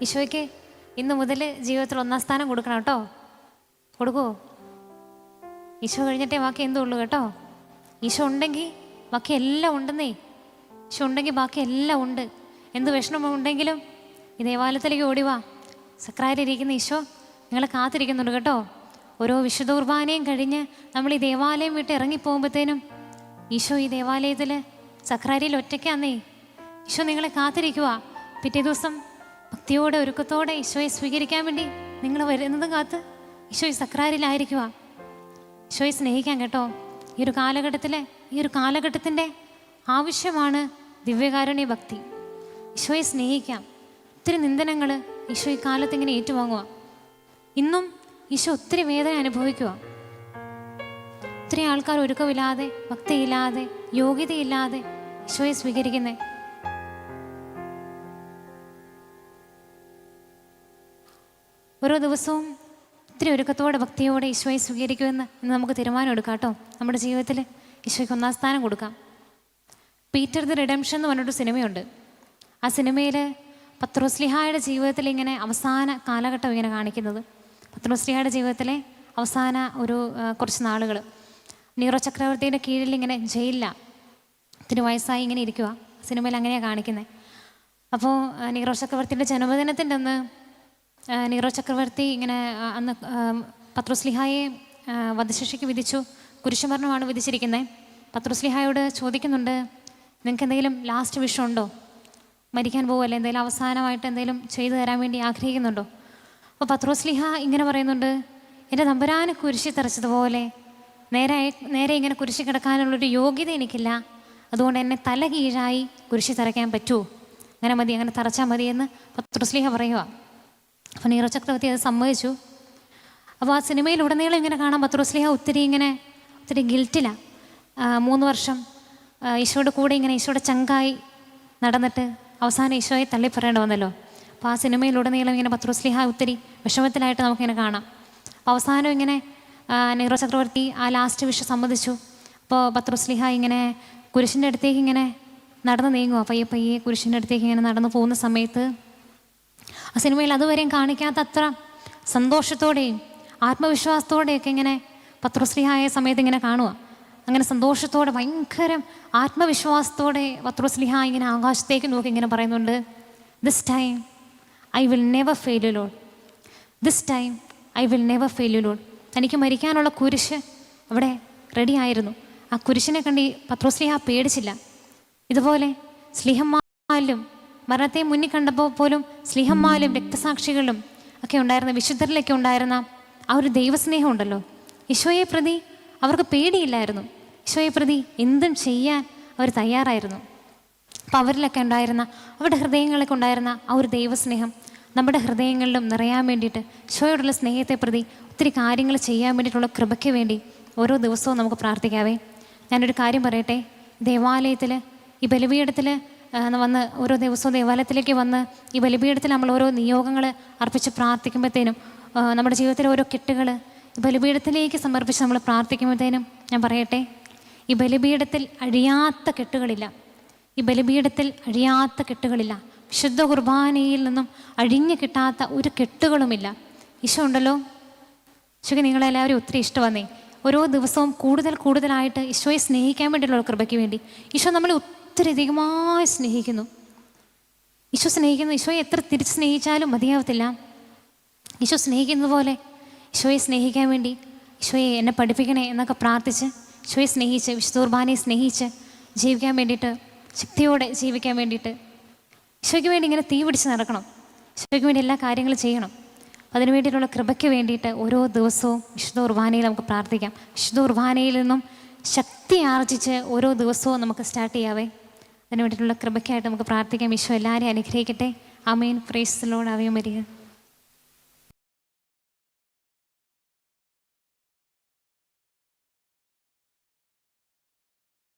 ഈശോയ്ക്ക് ഇന്ന് മുതൽ ജീവിതത്തിൽ 1-ാം സ്ഥാനം കൊടുക്കണം കേട്ടോ. കൊടുക്കുമോ? ഈശോ കഴിഞ്ഞിട്ടേ ബാക്കി എന്തോ ഉള്ളൂ കേട്ടോ. ഈശോ ഉണ്ടെങ്കിൽ ബാക്കി എല്ലാം ഉണ്ടെന്നേ. ഈശോ ഉണ്ടെങ്കിൽ ബാക്കി എല്ലാം ഉണ്ട്. എന്ത് വിഷമമുണ്ടെങ്കിലും ഈ ദേവാലയത്തിലേക്ക് ഓടിവാ. സക്രാരിയിരിക്കുന്ന ഈശോ നിങ്ങളെ കാത്തിരിക്കുന്നുണ്ട് കേട്ടോ. ഓരോ വിശുദ്ധ കുർബാനയും കഴിഞ്ഞ് നമ്മൾ ഈ ദേവാലയം വിട്ട് ഇറങ്ങിപ്പോകുമ്പോഴത്തേനും ഈശോ ഈ ദേവാലയത്തിൽ സക്രാരിയിൽ ഒറ്റയ്ക്കാന്നേ. ഈശോ നിങ്ങളെ കാത്തിരിക്കുക. പിറ്റേ ദിവസം ഭക്തിയോടെ ഒരുക്കത്തോടെ ഈശോയെ സ്വീകരിക്കാൻ വേണ്ടി നിങ്ങൾ വരുന്നതും കാത്ത് ഈശോ ഈ സക്രാരിയിലായിരിക്കുക. ഈശോയെ സ്നേഹിക്കാൻ കേട്ടോ. ഈ ഒരു കാലഘട്ടത്തിൻ്റെ ആവശ്യമാണ് ദിവ്യകാരുണ്യ ഭക്തി. ഈശോയെ സ്നേഹിക്കാം. ഒത്തിരി നിന്ദനങ്ങൾ ഈശോ ഈ കാലത്ത് ഇങ്ങനെ ഏറ്റുവാങ്ങുക. ഇന്നും ഈശോ ഒത്തിരി വേദന അനുഭവിക്കുക. ഒത്തിരി ആൾക്കാർ ഒരുക്കമില്ലാതെ, ഭക്തിയില്ലാതെ, യോഗ്യതയില്ലാതെ ഈശോയെ സ്വീകരിക്കുന്നേ. ഓരോ ദിവസവും ഒത്തിരി ഒരുക്കത്തോടെ ഭക്തിയോടെ ഈശോയെ സ്വീകരിക്കുമെന്ന് ഇന്ന് നമുക്ക് തീരുമാനം എടുക്കാം കേട്ടോ. നമ്മുടെ ജീവിതത്തിൽ ഈശോയ്ക്ക് ഒന്നാം സ്ഥാനം കൊടുക്കാം. പീറ്റർ ദി റിഡംഷൻ എന്ന് പറഞ്ഞൊരു സിനിമയുണ്ട്. ആ സിനിമയിൽ പത്രോസ്ലിഹായുടെ ജീവിതത്തിൽ ഇങ്ങനെ അവസാന കാലഘട്ടം ഇങ്ങനെ കാണിക്കുന്നത്. പത്രോസ്ലിഹായുടെ ജീവിതത്തിലെ അവസാന കുറച്ച് നാളുകൾ നീറോ ചക്രവർത്തിയുടെ കീഴിൽ ഇങ്ങനെ ജയിലിലാണ്. ഒത്തിരി വയസ്സായി ഇങ്ങനെ ഇരിക്കുക. സിനിമയിൽ അങ്ങനെയാണ് കാണിക്കുന്നത്. അപ്പോൾ നീറോ ചക്രവർത്തിയുടെ ജന്മദിനത്തിൻ്റെ അന്ന് നീറോ ചക്രവർത്തി ഇങ്ങനെ അന്ന് പത്രോസ്ലിഹായെ വധശിക്ഷയ്ക്ക് വിധിച്ചു. കുരിശുമരണമാണ് വിധിച്ചിരിക്കുന്നത്. പത്രോസ്ലിഹായോട് ചോദിക്കുന്നുണ്ട്, നിങ്ങൾക്ക് എന്തെങ്കിലും ലാസ്റ്റ് വിഷ് ഉണ്ടോ? മരിക്കാൻ പോവുമല്ലേ, എന്തെങ്കിലും അവസാനമായിട്ട് എന്തെങ്കിലും ചെയ്തു തരാൻ വേണ്ടി ആഗ്രഹിക്കുന്നുണ്ടോ? അപ്പോൾ പത്രോസ്ലിഹ ഇങ്ങനെ പറയുന്നുണ്ട്, എൻ്റെ തമ്പുരാന് കുരിശി തറച്ചതുപോലെ നേരെ ഇങ്ങനെ കുരിശി കിടക്കാനുള്ളൊരു യോഗ്യത എനിക്കില്ല. അതുകൊണ്ട് എന്നെ തല കീഴായി കുരിശി തറയ്ക്കാൻ പറ്റുമോ? അങ്ങനെ മതി, അങ്ങനെ തറച്ചാൽ മതിയെന്ന് പത്രോസ്ലിഹ പറയുക. അപ്പോൾ നീറോ ചക്രവർത്തി അത് സമ്മതിച്ചു. അപ്പോൾ ആ സിനിമയിലുടനീളം ഇങ്ങനെ കാണാൻ പത്രോസ്ലിഹ ഒത്തിരി ഗിൽറ്റിലാണ്. 3 വർഷം ഈശോയുടെ കൂടെ ഇങ്ങനെ ഈശോയുടെ ചങ്കായി നടന്നിട്ട് അവസാനം ഈശോയെ തള്ളിപ്പറയേണ്ടി വന്നല്ലോ. അപ്പോൾ ആ സിനിമയിലുടനീളം ഇങ്ങനെ പത്രോസ്ലിഹ ഒത്തിരി വിഷമത്തിലായിട്ട് നമുക്കിങ്ങനെ കാണാം. അപ്പോൾ അവസാനം ഇങ്ങനെ നീറോ ചക്രവർത്തി ആ ലാസ്റ്റ് വിഷ സമ്മതിച്ചു. അപ്പോൾ പത്രോസ്ലിഹ ഇങ്ങനെ കുരിശിൻ്റെ അടുത്തേക്ക് ഇങ്ങനെ നടന്ന് നീങ്ങുക. പയ്യെ കുരിശിൻ്റെ അടുത്തേക്ക് ഇങ്ങനെ നടന്നു പോകുന്ന സമയത്ത് ആ സിനിമയിൽ അതുവരെയും കാണിക്കാത്ത അത്ര സന്തോഷത്തോടെയും ആത്മവിശ്വാസത്തോടെയൊക്കെ ഇങ്ങനെ പത്രോസ്ലിഹായ സമയത്ത് ഇങ്ങനെ കാണുക. അങ്ങനെ സന്തോഷത്തോടെ ഭയങ്കര ആത്മവിശ്വാസത്തോടെ പത്രോസ്ലിഹ ഇങ്ങനെ ആകാശത്തേക്ക് നോക്കി ഇങ്ങനെ പറയുന്നുണ്ട്, this time I will never fail you Lord. This time I will never fail you Lord. തനിക്ക് മരിക്കാനുള്ള കുരിശ് അവിടെ റെഡി ആയിരുന്നു. ആ കുരിശിനെ കണ്ട് പത്രോസ്ലിഹ പേടിച്ചില്ല. ഇതുപോലെ സ്ലിഹന്മാരിലും മരണത്തെ മുന്നിൽ കണ്ടപ്പോൾ പോലും സ്ലിഹന്മാരിലും രക്തസാക്ഷികളും ഒക്കെ ഉണ്ടായിരുന്ന, വിശുദ്ധരിലൊക്കെ ഉണ്ടായിരുന്ന ആ ഒരു ദൈവസ്നേഹം ഉണ്ടല്ലോ. ഈശോയെ പ്രതി അവർക്ക് പേടിയില്ലായിരുന്നു. ഈശോയെ പ്രതി എന്തും ചെയ്യാൻ അവർ തയ്യാറായിരുന്നു. അപ്പം അവരിലൊക്കെ ഉണ്ടായിരുന്ന, അവരുടെ ഹൃദയങ്ങളിലൊക്കെ ഉണ്ടായിരുന്ന ആ ഒരു ദൈവസ്നേഹം നമ്മുടെ ഹൃദയങ്ങളിലും നിറയാൻ വേണ്ടിയിട്ട് ഈശോയോടുള്ള സ്നേഹത്തെ പ്രതി ഒത്തിരി കാര്യങ്ങൾ ചെയ്യാൻ വേണ്ടിയിട്ടുള്ള കൃപയ്ക്ക് വേണ്ടി ഓരോ ദിവസവും നമുക്ക് പ്രാർത്ഥിക്കാവേ. ഞാനൊരു കാര്യം പറയട്ടെ. ദേവാലയത്തിൽ ഈ ബലിപീഠത്തിൽ വന്ന് ഓരോ ദിവസവും ദേവാലയത്തിലേക്ക് വന്ന് ഈ ബലിപീഠത്തിൽ നമ്മൾ ഓരോ നിയോഗങ്ങൾ അർപ്പിച്ച് പ്രാർത്ഥിക്കുമ്പോഴത്തേനും നമ്മുടെ ജീവിതത്തിലെ ഓരോ കെട്ടുകൾ ബലിപീഠത്തിലേക്ക് സമർപ്പിച്ച് നമ്മൾ പ്രാർത്ഥിക്കുമ്പോഴത്തേനും ഞാൻ പറയട്ടെ, ഈ ബലിപീഠത്തിൽ അഴിയാത്ത കെട്ടുകളില്ല. ഈ ബലിപീഠത്തിൽ അഴിയാത്ത കെട്ടുകളില്ല. വിശുദ്ധ കുർബാനയിൽ നിന്നും അഴിഞ്ഞു കിട്ടാത്ത ഒരു കെട്ടുകളുമില്ല. ഈശോ ഉണ്ടല്ലോ. ഈശോയ്ക്ക് നിങ്ങളെല്ലാവരും ഒത്തിരി ഇഷ്ടമാന്നേ. ഓരോ ദിവസവും കൂടുതലായിട്ട് ഈശോയെ സ്നേഹിക്കാൻ വേണ്ടിയിട്ടുള്ള കൃപയ്ക്ക് വേണ്ടി ഈശോ നമ്മളെ ഒത്തിരി അധികമായി സ്നേഹിക്കുന്നു. ഈശോയെ എത്ര തിരിച്ച് സ്നേഹിച്ചാലും മതിയാവത്തില്ല. ഈശോ സ്നേഹിക്കുന്നത് പോലെ ഈശോയെ സ്നേഹിക്കാൻ വേണ്ടി ഈശോയെ എന്നെ പഠിപ്പിക്കണേ എന്നൊക്കെ പ്രാർത്ഥിച്ച് ഈശോയെ സ്നേഹിച്ച് വിശുദ്ധ കുർബാനയെ സ്നേഹിച്ച് ജീവിക്കാൻ വേണ്ടിയിട്ട്, ശക്തിയോടെ ജീവിക്കാൻ വേണ്ടിയിട്ട് ഈശോയ്ക്ക് വേണ്ടി ഇങ്ങനെ തീ പിടിച്ച് നടക്കണം. ഈശോയ്ക്ക് വേണ്ടി എല്ലാ കാര്യങ്ങളും ചെയ്യണം. അതിനു വേണ്ടിയിട്ടുള്ള കൃപയ്ക്ക് വേണ്ടിയിട്ട് ഓരോ ദിവസവും വിശുദ്ധ കുർബാനയിൽ നമുക്ക് പ്രാർത്ഥിക്കാം. വിശുദ്ധ കുർബാനയിൽ നിന്നും ശക്തി ആർജിച്ച് ഓരോ ദിവസവും നമുക്ക് സ്റ്റാർട്ട് ചെയ്യാവേ. അതിനു വേണ്ടിയിട്ടുള്ള കൃപയ്ക്കായിട്ട് നമുക്ക് പ്രാർത്ഥിക്കാം. ഈശോ എല്ലാവരെയും അനുഗ്രഹിക്കട്ടെ. ആമേൻ. Praise the lord. ആവേ മരിയ.